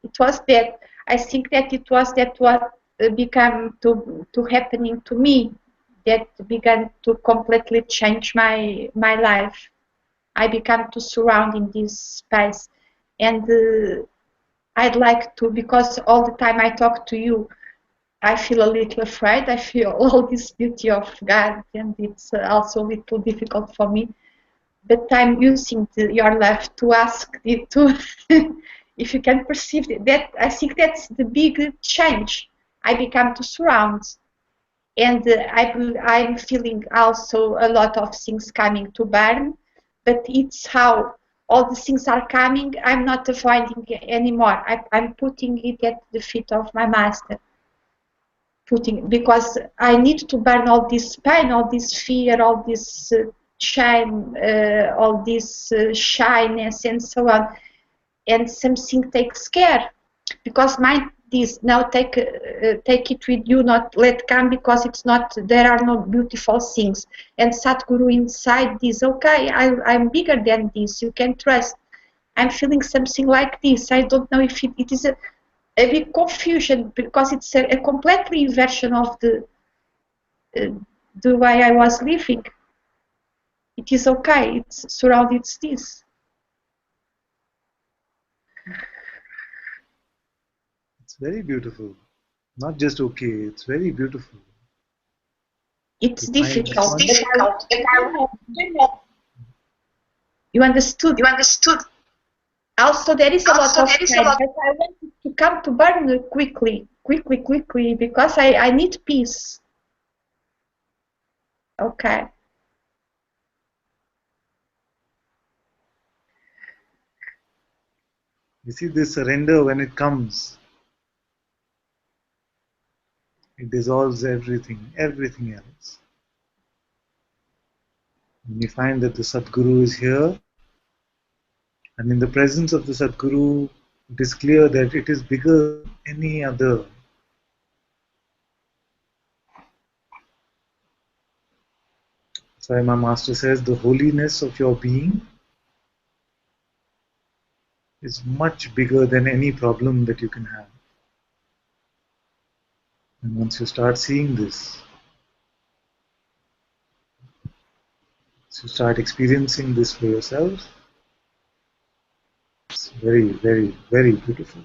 it was that. I think that it was that what began to happening to me, that began to completely change my life. I began to surround in this space, and I'd like to, because all the time I talk to you, I feel a little afraid. I feel all this beauty of God, and it's also a little difficult for me. But I'm using your love to ask it to, if you can perceive that. I think that's the big change. I become to surround, and I'm feeling also a lot of things coming to burn, but it's how all the things are coming. I'm not avoiding anymore. I'm putting it at the feet of my master, putting, because I need to burn all this pain, all this fear, all this shame, all this shyness, and so on. And something takes care, because mind this now take it with you, not let come, because it's not, there are no beautiful things. And Satguru inside this, okay, I'm bigger than this, you can trust. I'm feeling something like this. I don't know if it is a big confusion, because it's a completely inversion of uh, the way I was living. It is okay, it's surrounded this. It's very beautiful. Not just okay, it's very beautiful. It's difficult. You understood? Also, there is a lot of pain, but I want it to come to burn quickly, because I need peace. Okay. You see, this surrender, when it comes, it dissolves everything else. When you find that the Sadguru is here, and in the presence of the Sadguru, it is clear that it is bigger than any other. That's why my master says the holiness of your being is much bigger than any problem that you can have. And once you start seeing this, once you start experiencing this for yourself, it's very, very beautiful.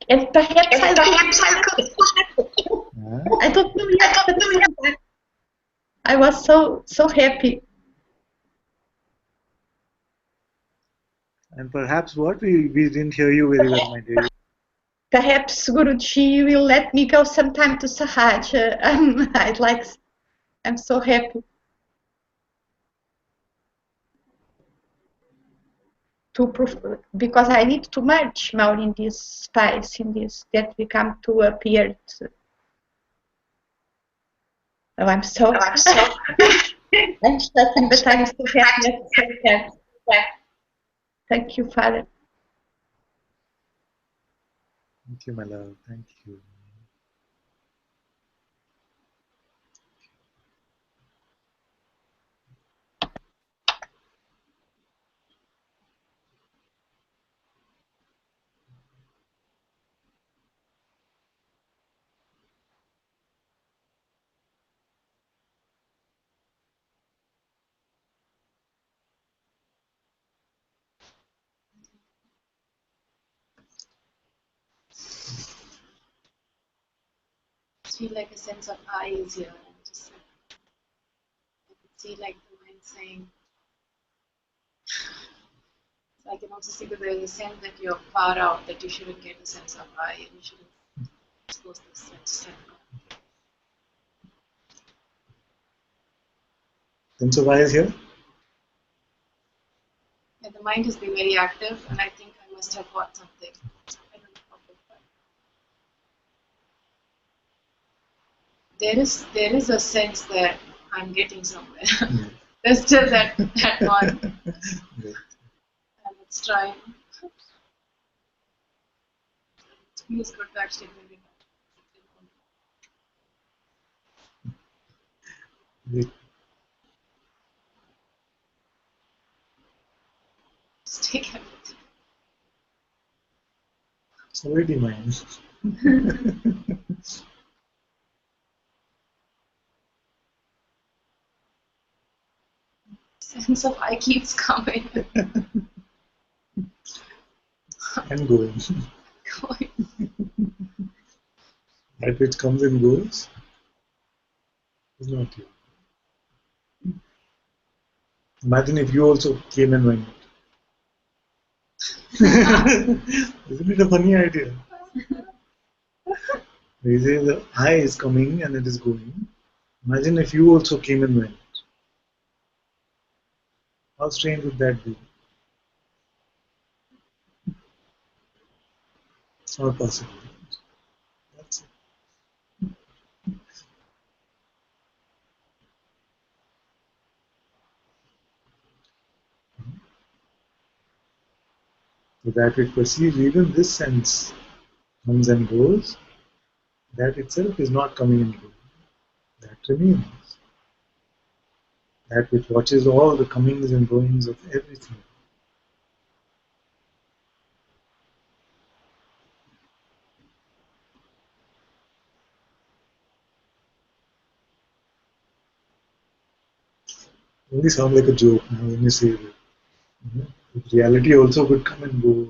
And perhaps I don't know yet, but I was so happy. And perhaps what we didn't hear you very well, my dear. Perhaps Guruji will let me go sometime to Sahaj. I'm so happy to prove, because I need to merge more in this space, in this, that we come to appear. Oh, I'm so I'm starting, but I'm so happy at the same time. Thank you, Father. Thank you, my love. Thank you. feel like a sense of I is here, and just I can see like the mind saying. So I can also see that there is a sense that you're far out, that you shouldn't get a sense of I, and you shouldn't expose this sense. Sense of I is here? Yeah, the mind has been very active, and I think I must have got something. I don't know how big, but there is a sense that I'm getting somewhere. Yeah. There's still that one, Right. and it's trying. It feels good to actually bring it back. Right. Just take everything. It's already mine. Sense of I keeps coming And going. going. That which comes and goes is not you. Imagine if you also came and went. Isn't it a funny idea? They say the I is coming and it is going. Imagine if you also came and went. How strange would that be? It's not possible. That's it. So that which perceives even this sense comes and goes, that itself is not coming and going. That remains. That which watches all the comings and goings of everything. Only sound like a joke now when you say that. Reality also could come and go.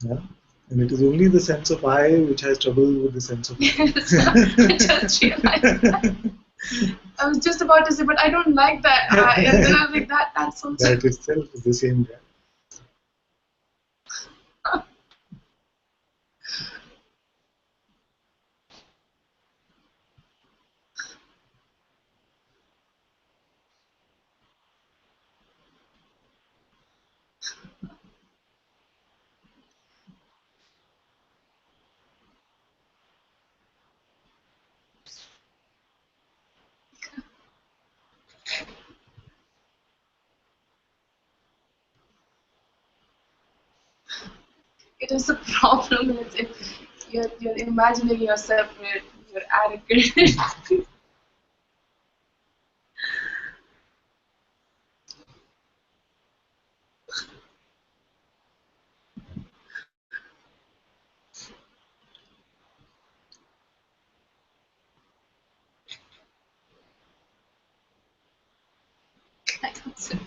Yeah? And it is only the sense of I which has trouble with the sense of I. Yes, I just realized that. I was just about to say, but I don't like that. And then I was like, that's also. That itself is the same guy. It is a problem. Is if you're imagining you're separate, you're arrogant. I don't say.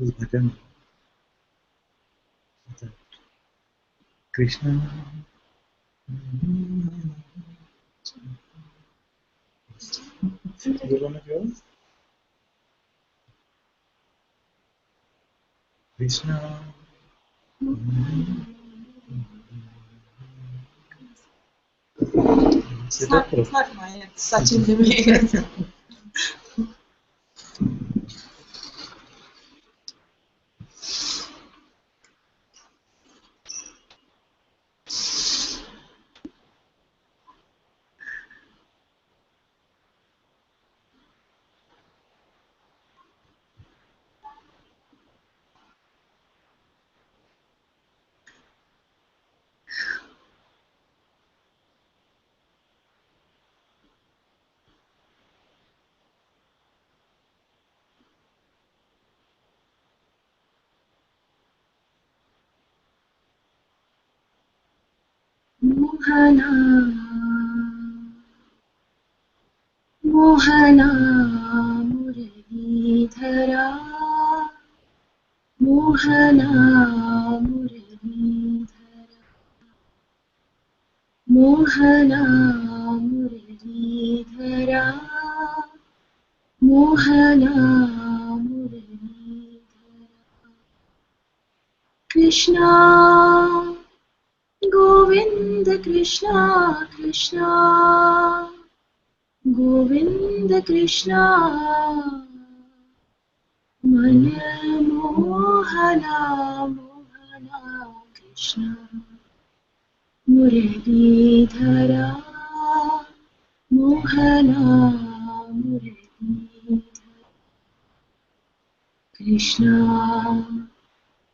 this bhajan that Krishna. You one of yours? Krishna. It's not mine, it's Sachin doing. Mohana, Mohana, Muradhara, Mohana, Muradhara, Mohana, Muradhara, Mohana, Muradhara, Krishna, Govinda, Krishna, Krishna, Govinda, Krishna, Manamohana, Mohana, Krishna, Muradhara, Mohana, Muradhara, Krishna,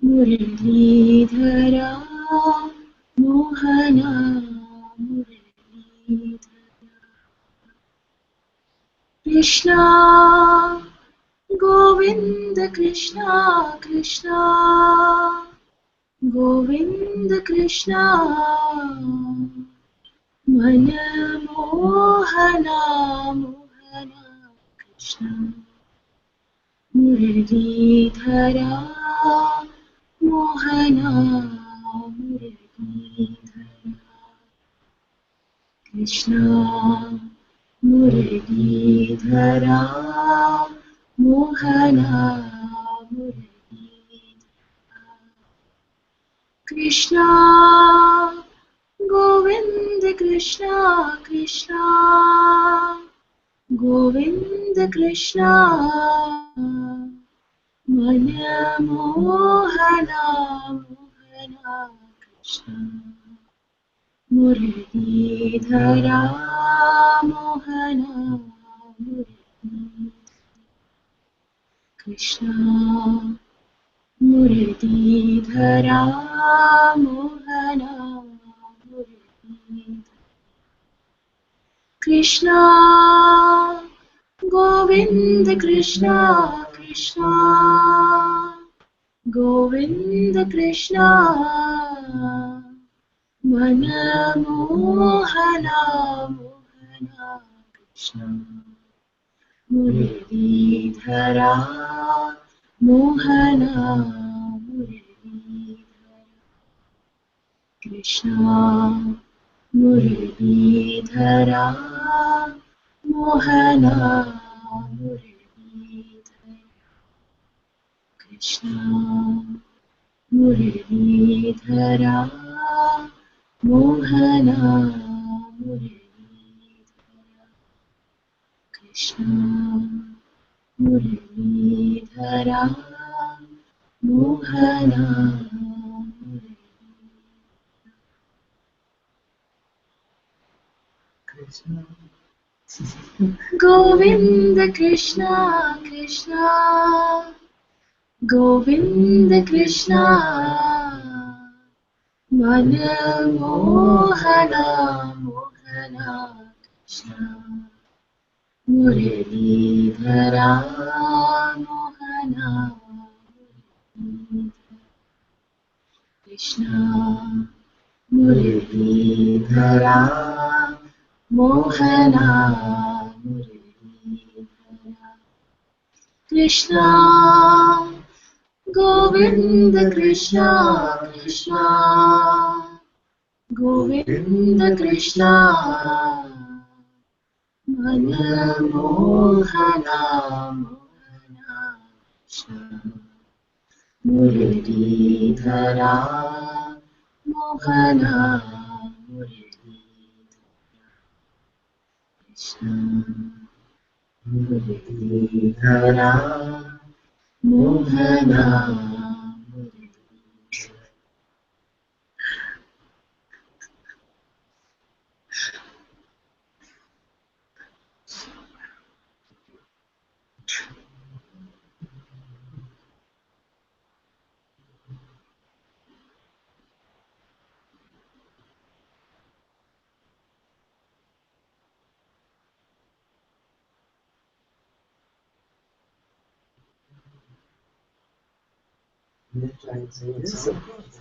Muradhara, Mohana, Muradhara, Krishna, Govinda, Krishna, Krishna, Govinda, Krishna, Manamohana, Mohana, Krishna, Muradhara, Mohana, Muradhara, Krishna, Muradhara, Mohana, Muradhara, Krishna, Govinda, Krishna, Krishna, Govinda, Krishna, Manamohana, Mohana, Krishna, Muradhara, Mohana, Muradhara, Krishna, Muradhara, Mohana, Muradhara, Krishna, Govinda, Krishna, Krishna, Govinda, Krishna, Manamohana, Mohana, Krishna, Muradhara, Mohana, Muradhara, Krishna, Muradhara, Mohana, Muradhara, Krishna, Muradhara, Mohana, Muradhara, Krishna, Muradhara, Mohana, Krishna. Govinda, Krishna, Krishna, Govinda, Krishna, Manamohana, Mohana, Krishna, Muradhara, Mohana, Muradhara, Krishna, Muradhara, Mohana, Muradhara, Krishna, Govinda Krishna Krishna Govinda Krishna Manamohana Mohana Krishna Muridhara Mohana Muridhara Krishna Muridhara Mohana Muridhara Yes, of course.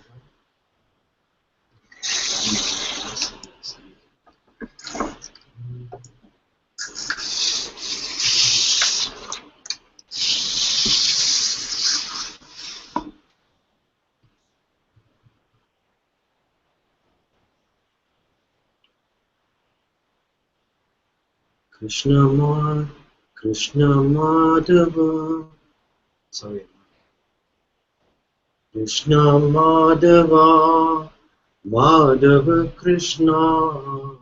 Krishna Madhava. Sorry. Krishna Madhava, Madhava Krishna.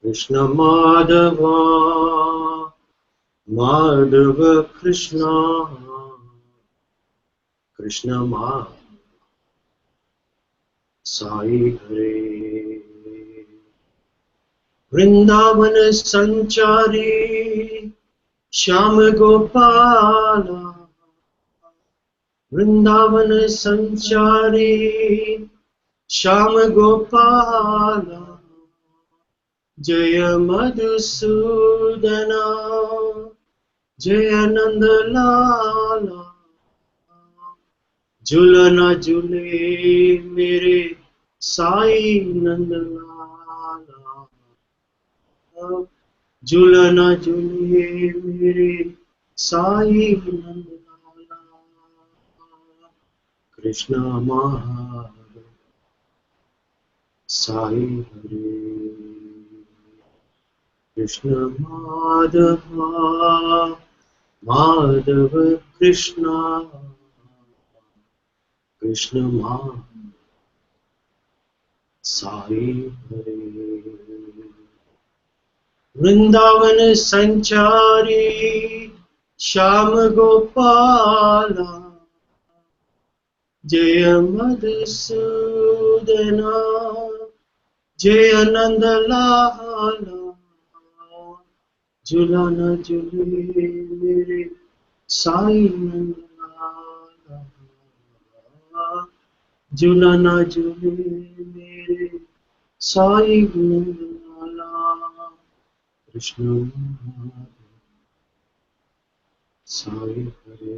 Krishna Madhava, Madhava Krishna. Krishna Madhava, Sai Hare. Vrindavana Sanchari, Shyam Gopala. Vrindavana Sanchari, Shyam Gopala. Jaya Madhusudana, Jaya Nandalala. Julana Jule Mere Sai Nandalala. Julana Jule Mere Sai Nandalala. Krishna Madhava Sai Hare. Krishna Madhava, Madhava Krishna, Krishna Madhava, Sai Hare. Vrindavana Sanchari, Shyam Gopala, Jaya Madhusudana, Jaya Nandalala. Julana Jule Mere Sai Nandalala. Julana Jule Mere Sai Nandalala. Krishna Sai Hare.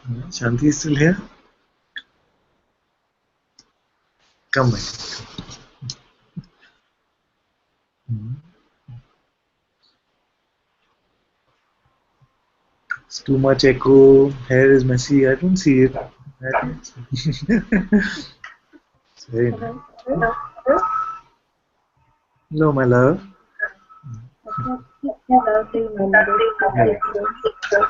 Shanti is still here? Come back. Hmm. It's too much echo. Hair is messy. I don't see it. It's very nice. Hello, my love. Hello, to my mother's sister.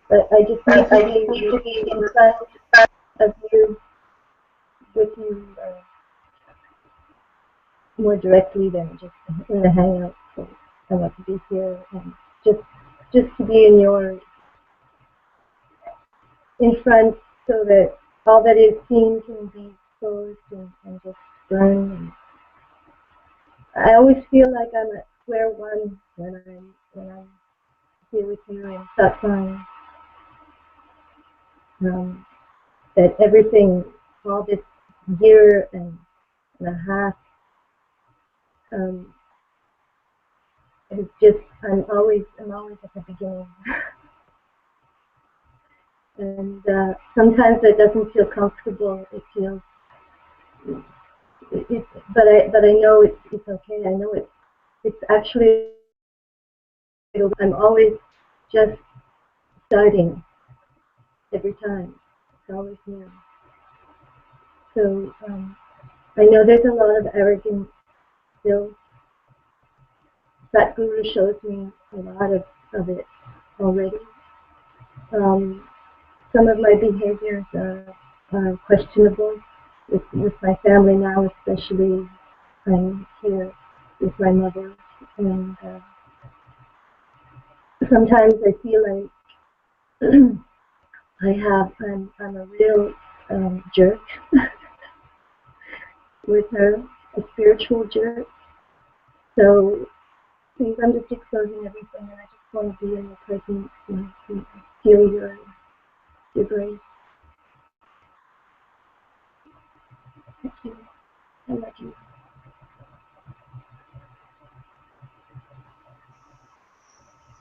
But I just need to be in front of you, with you more directly than just in the hangout. So I want to be here and just to be in front, so that all that is seen can be exposed and just burn. And I always feel like I'm at square one when I'm here with you in Satsang. That everything, all this year and a half, is just I'm always at the beginning, and sometimes it doesn't feel comfortable. It feels, but I know it's okay. I know it's actually, I'm always just starting every time. It's always new. So I know there's a lot of arrogance still. That guru shows me a lot of it already. Some of my behaviors are questionable with my family now, especially. I'm here with my mother, and sometimes I feel like I'm a real jerk with her, a spiritual jerk. So please, I'm just exposing everything, and I just want to be in your presence and feel your grace. Thank you. I love you.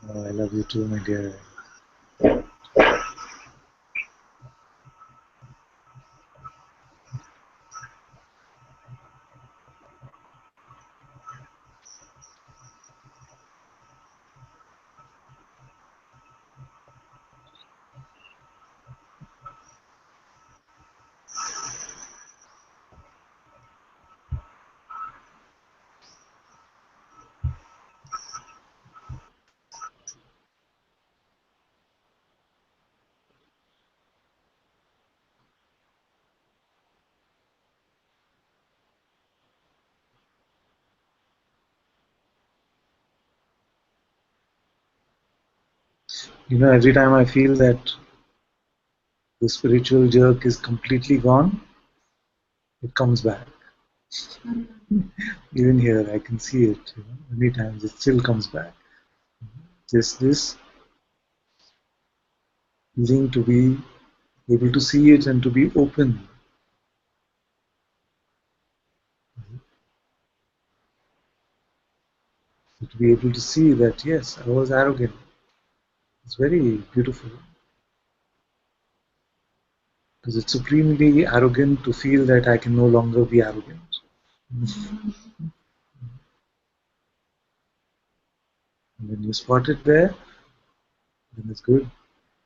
Oh, I love you too, my dear. You know, every time I feel that the spiritual jerk is completely gone, it comes back. Even here, I can see it. You know, many times it still comes back. Just this feeling to be able to see it and to be open, to be able to see that yes, I was arrogant. It's very beautiful because it's supremely arrogant to feel that I can no longer be arrogant. And when you spot it there, then it's good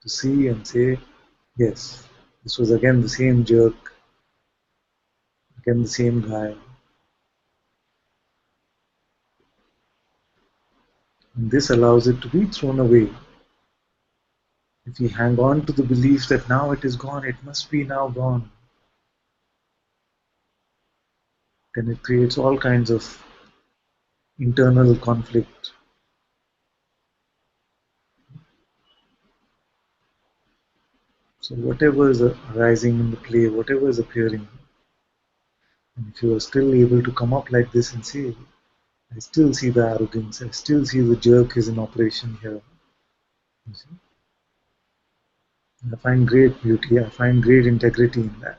to see and say, yes, this was again the same jerk, again the same guy. And this allows it to be thrown away. If we hang on to the belief that now it is gone, it must be now gone, then it creates all kinds of internal conflict. So whatever is arising in the play, whatever is appearing, and if you are still able to come up like this and say, I still see the arrogance, I still see the jerk is in operation here. You see? I find great beauty, I find great integrity in that.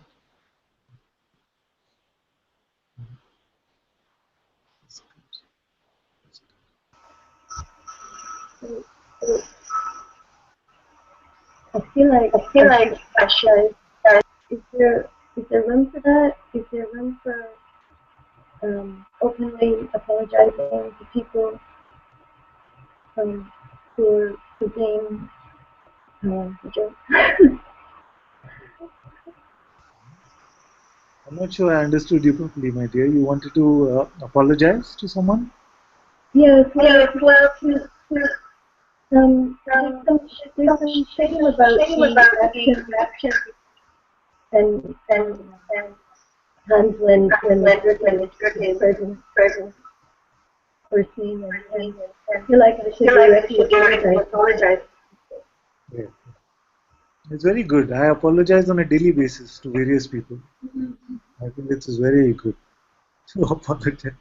I feel like I feel like I should. is there room for that? Is there room for openly apologizing to people for being a jerk? I'm not sure I understood you properly, my dear. You wanted to apologize to someone? Yes, well, Yes, well, there's some shame about shame the about the action action and and times when the jerk when is the jerk is present present or seen, and and I feel like I should feel like I directly should directly apologize to them. apologize. Yeah. It's very good. I apologize on a daily basis to various people. I think this is very good to apologize.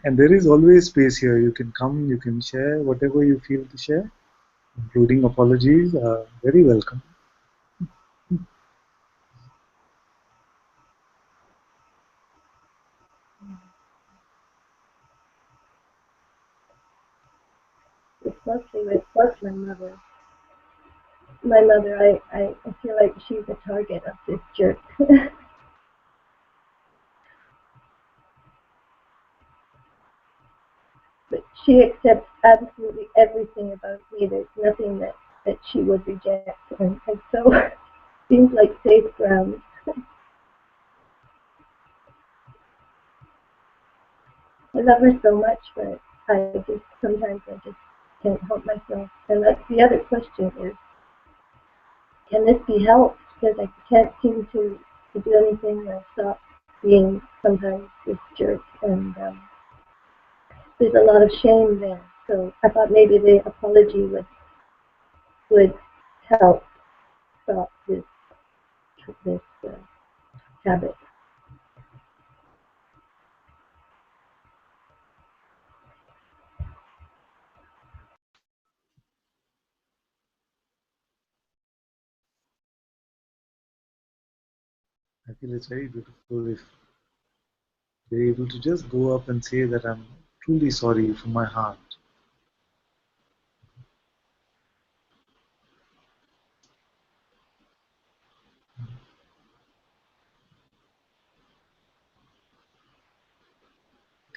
And there is always space here. You can come, you can share whatever you feel to share, including apologies. Very welcome. It's mostly with my mother. My mother, I feel like she's a target of this jerk. But she accepts absolutely everything about me. There's nothing that she would reject. And so it seems like safe ground. I love her so much, but sometimes I just can't help myself. And that's the other question is, can this be helped? Because I can't seem to do anything or stop being sometimes this jerk. And there's a lot of shame there. So I thought maybe the apology would help stop this habit. I feel it's very beautiful if they're able to just go up and say that I'm truly sorry from my heart.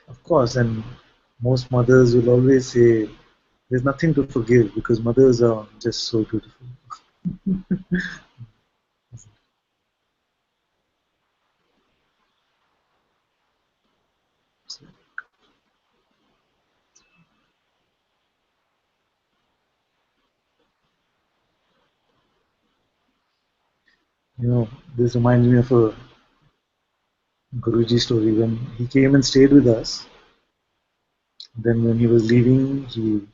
Of course, and most mothers will always say there's nothing to forgive because mothers are just so beautiful. You know, this reminds me of a Guruji story when he came and stayed with us. Then when he was leaving, he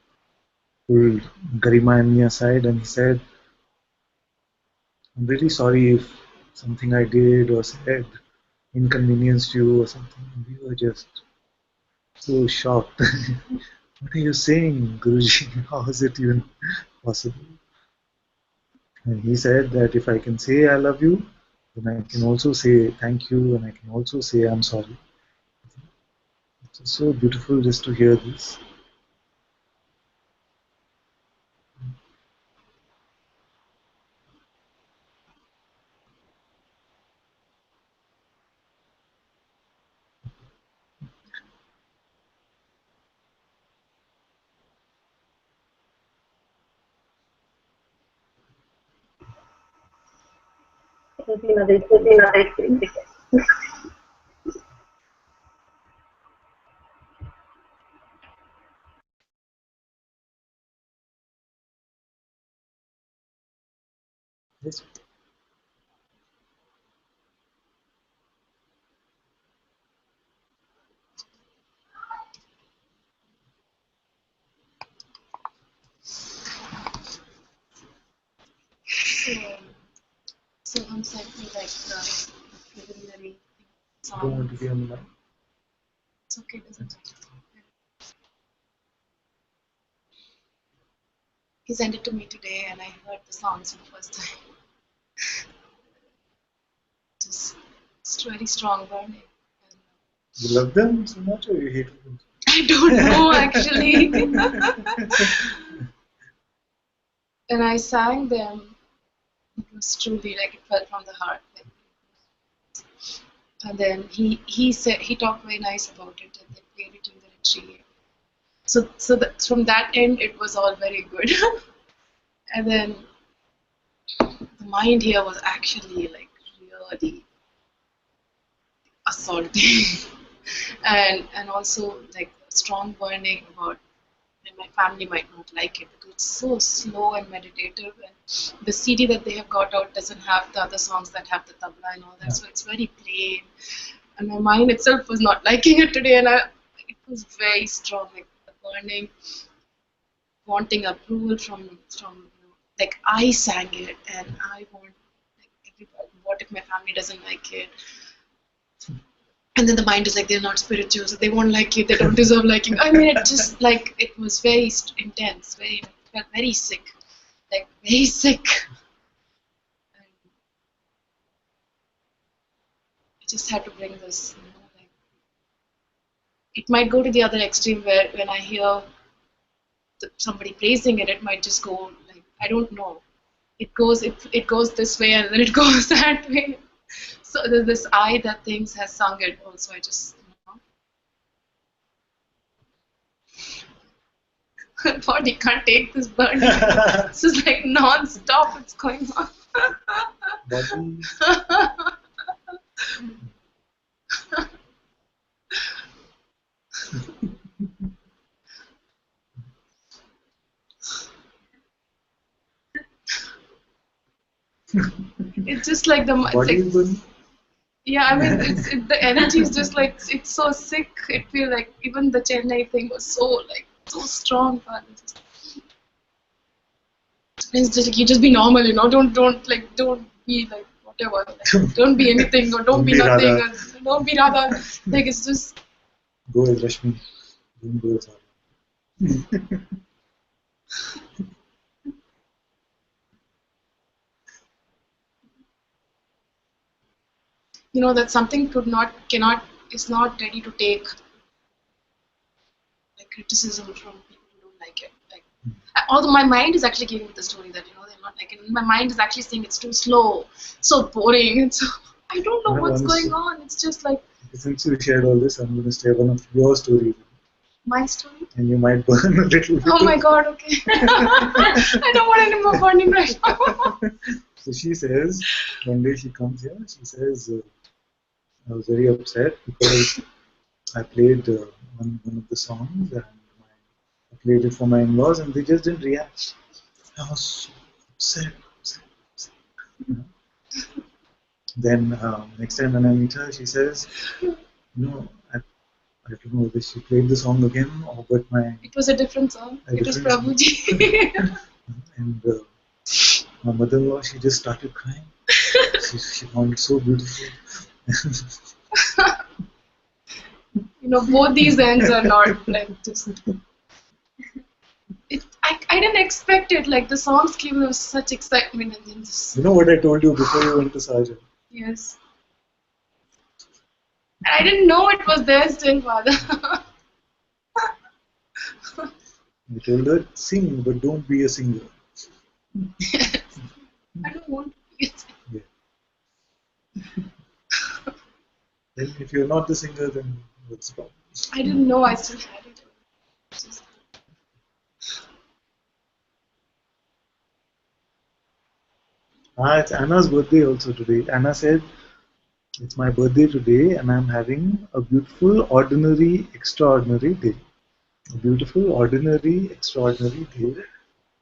pulled Garima and me aside and he said, I'm really sorry if something I did or said inconvenienced you or something. And we were just so shocked. What are you saying, Guruji? How is it even possible? And he said that if I can say I love you, then I can also say thank you and I can also say I'm sorry. It's so beautiful just to hear this. It'll be Mother's Would be Day. another thing. Yes. So I'm sending like the preliminary I don't want to songs. be on the line. It's okay, doesn't matter. He sent it to me today and I heard the songs for the first time. It's very strong burning. And You love them so much or you hate them? I don't know actually. And I sang them It was truly like it felt from the heart. Like, and then he talked very nice about it, and they played it in the retreat. So from that end, it was all very good. And then the mind here was actually like really assaulting, and also like strong burning about. And my family might not like it because it's so slow and meditative, and the CD that they have got out doesn't have the other songs that have the tabla and all that, so it's very plain. And my mind itself was not liking it today, and it was very strong, like the burning, wanting approval from like I sang it, and I want like everybody. What if my family doesn't like it? And then the mind is like, they're not spiritual, so they won't like you, they don't deserve liking. I mean, it just like, it was very intense, felt very sick, like very sick. And I just had to bring this, like, it might go to the other extreme where when I hear somebody praising it, it might just go like, I don't know. It goes this way and then it goes that way. So there's this I that thinks has sung it also. I just, body can't take this burning. It's just like non-stop it's going on. It's just like the like, yeah, I mean the energy is just like, it's so sick. It feels like even the Chennai thing was so strong, but it's just like, you just be normal, don't be like whatever, like, don't be anything or don't be nothing, or don't be Radha. Like, it's just go as Rashmi, don't go as Radha. that something is not ready to take like criticism from people who don't like it. Like, although my mind is actually giving me the story that they're not like it. My mind is actually saying it's too slow, so boring, and so I don't know what's going on. It's just like, since you shared all this, I'm going to share one of your stories. My story? And you might burn a little bit. Oh my God, okay. I don't want any more burning right now. So she says, one day she comes here, she says, I was very upset because I played one of the songs and I played it for my in-laws and they just didn't react. I was so upset. Then next time when I meet her, she says, I don't know whether she played the song again or but It was a different song. It was Prabhuji. And my mother-in-law, she just started crying. she found it so beautiful. Both these ends are not like just. I didn't expect it. Like, the songs came with such excitement, and then just. You know what I told you before you went to Sajid? Yes. And I didn't know it was there still, Father. I told her, sing, but don't be a singer. Yes. I don't want to be a singer. Yeah. Then if you're not the singer, then what's the problem? I didn't know I still had it. It's Anna's birthday also today. Anna said, it's my birthday today and I'm having a beautiful, ordinary, extraordinary day. A beautiful, ordinary, extraordinary day.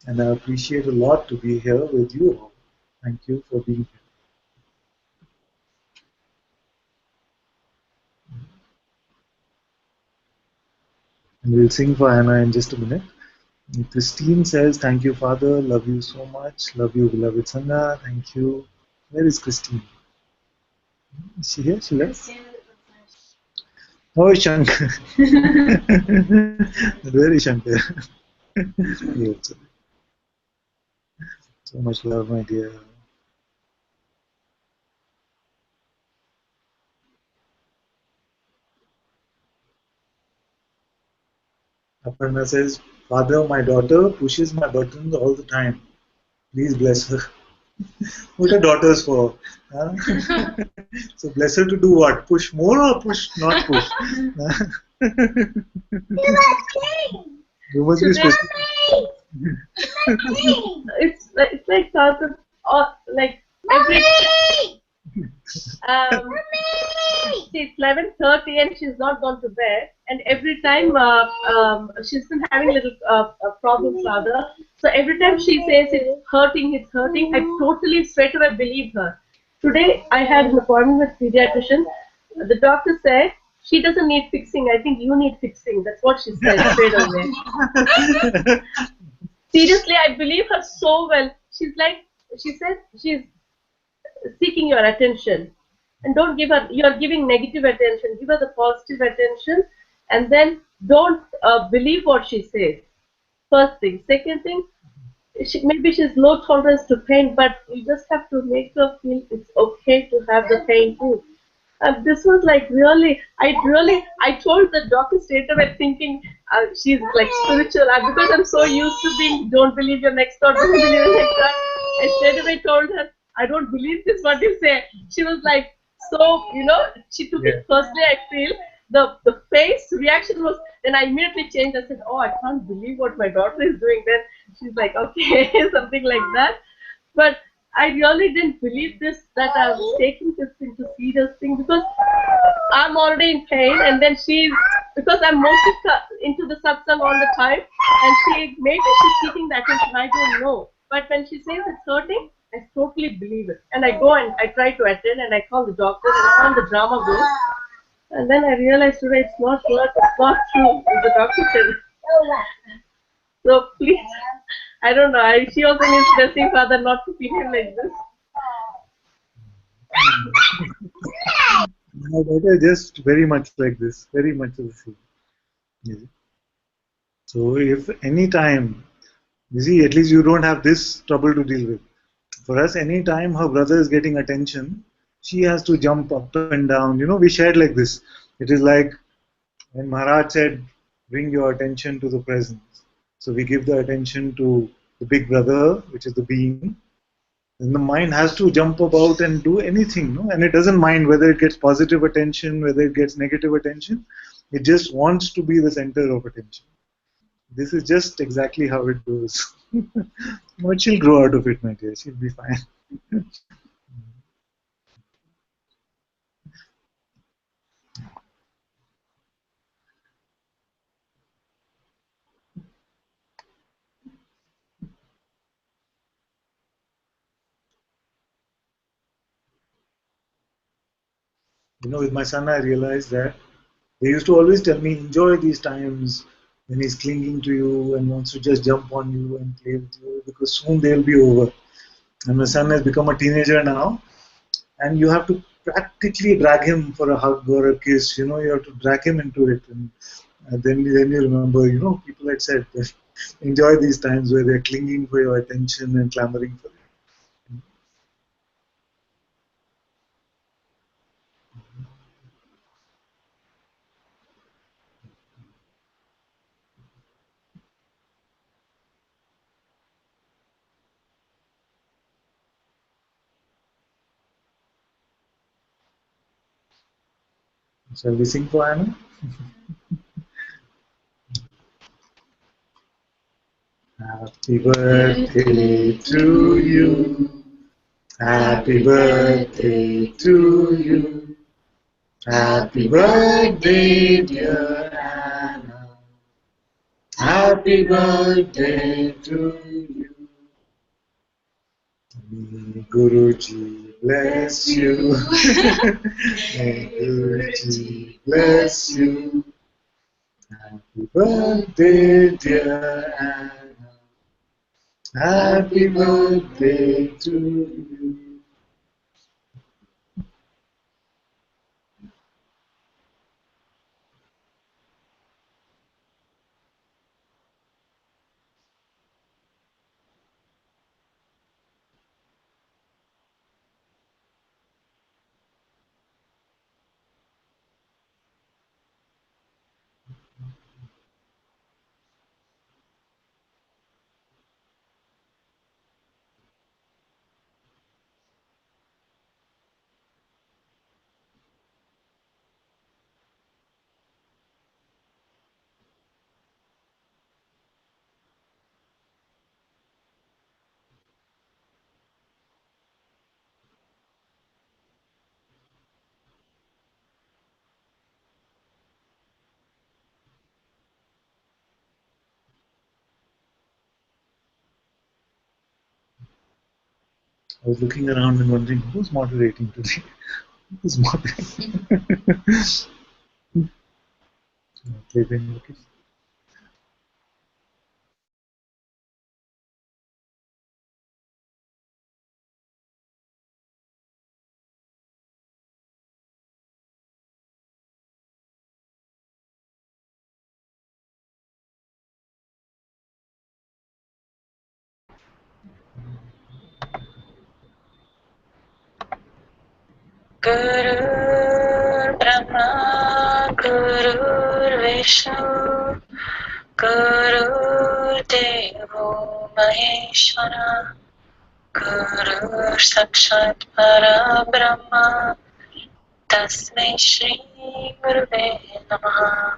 And I appreciate a lot to be here with you all. Thank you for being here. And we'll sing for Anna in just a minute. And Christine says, thank you, Father. Love you so much. Love you, beloved Sangha. Thank you. Where is Christine? Is she here? She left? Oh, Shankar. Very Shankar. Yes. So much love, my dear. Aparna says, Father, my daughter pushes my buttons all the time. Please bless her. What are daughters for? Huh? So bless her to do what? Push more or push not push? You must be specific. It's like sort of like every it's 11:30 and she's not gone to bed, and every time she's been having little problems rather. So every time she says it's hurting, I totally straight away believe her. Today I had an appointment with pediatrician. The doctor said she doesn't need fixing. I think you need fixing. That's what she said straight away. Seriously, I believe her so well. She said she's seeking your attention, and don't give her, you're giving negative attention, give her the positive attention, and then don't believe what she says. First thing. Second thing, maybe she's low tolerance to pain, but you just have to make her feel it's okay to have the pain too. This was like I told the doctor straight away thinking she's like spiritual. Because I'm so used to being, don't believe your next door, don't believe your next door. I straight away told her, I don't believe this, what you say. She was like, so, she took it personally, I feel. The face reaction was, then I immediately changed. I said, oh, I can't believe what my daughter is doing. Then she's like, okay, something like that. But I really didn't believe this, that I was taking this into serious thing, because I'm already in pain, and then because I'm mostly into the satsang all the time, and maybe she's seeking the attention, I don't know. But when she says it's hurting, I totally believe it. And I go and I try to attend, and I call the doctor, and all the drama goes. And then I realized today it's not true. The doctor said it. So please, I don't know. She also needs blessing Father not to feel him like this. My daughter is just very much like this, very much the same. Yes. So if any time, you see, at least you don't have this trouble to deal with. For us, any time her brother is getting attention, she has to jump up and down. We shared like this. It is like when Maharaj said, bring your attention to the presence. So we give the attention to the big brother, which is the being. And the mind has to jump about and do anything, no? And it doesn't mind whether it gets positive attention, whether it gets negative attention. It just wants to be the center of attention. This is just exactly how it goes. But she'll grow out of it, my dear. She'll be fine. With my son, I realized that they used to always tell me, enjoy these times when he's clinging to you and wants to just jump on you and play with you, because soon they'll be over. And my son has become a teenager now, and you have to practically drag him for a hug or a kiss. You have to drag him into it, and then you remember. People had said that enjoy these times where they're clinging for your attention and clamoring for it. Shall we sing for Anna? Happy birthday to you. Happy birthday to you. Happy birthday, dear Anna. Happy birthday to you. May Guruji bless you. May Guruji bless you. Happy birthday, dear Anna. Happy birthday to you. I was looking around and wondering who's moderating today. Who's moderating? Okay. Guru Brahma, Guru Vishnu, Guru Devo Maheshwara, Guru Sakshat Parabrahma, Tasmai Shri Guruve Namaha.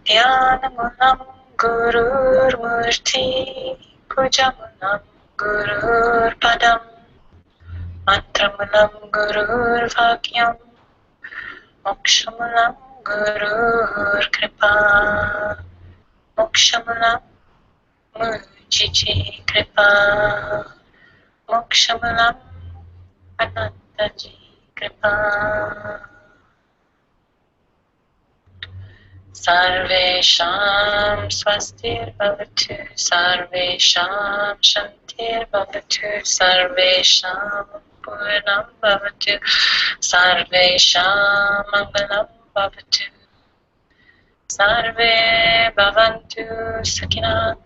Dhyanam Gurur Murti, Pujamanam Gurur Padam, Mantramanam Gurur Vakyam, Mokshamanam Gurur Kripa, Mokshamanam Mujiji Kripa, Mokshamanam Anantaji Kripa. Sarvesham swastir bhavatu, sarvesham shantir bhavatu, sarvesham purnam bhavatu, sarvesham mangalam bhavatu, sarve bhavantu sakina,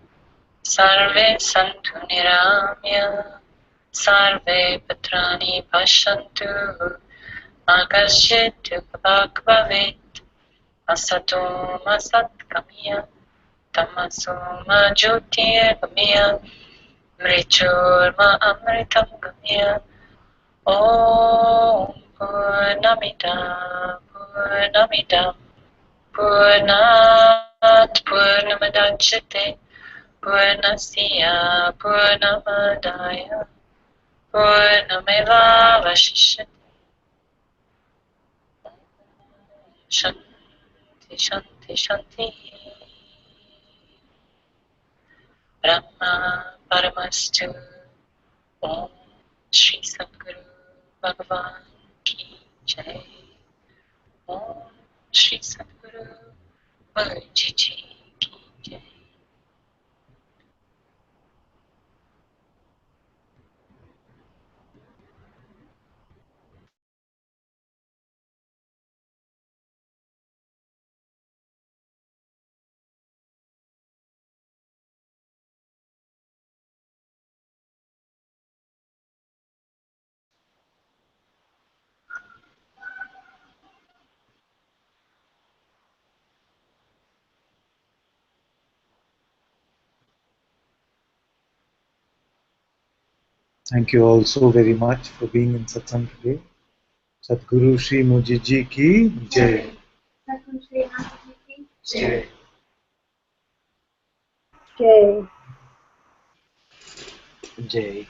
sarve santu niramya, sarve patrani pashantu, akashit bhagavet. Asato masat kamiya, tamaso ma jyotir gamiya, mrichurma amritam gamiya. Om Purnamida, Purnamidam, Purnat Purnamadachyate, Purnasya Purnamadaya, Purnameva Vashishyate. Shanti, Shanti, Shanti. Brahma Paramastu. Om Shri Sadguru Bhagavan Ki Jai. Om Shri Sadguru Bhagavaji Ki Jai. Thank you all so very much for being in Satsang today. Sadguru Shri Mujiji Ki Jai. Second Sri Ananta Ji. Jai. Jay. Jai.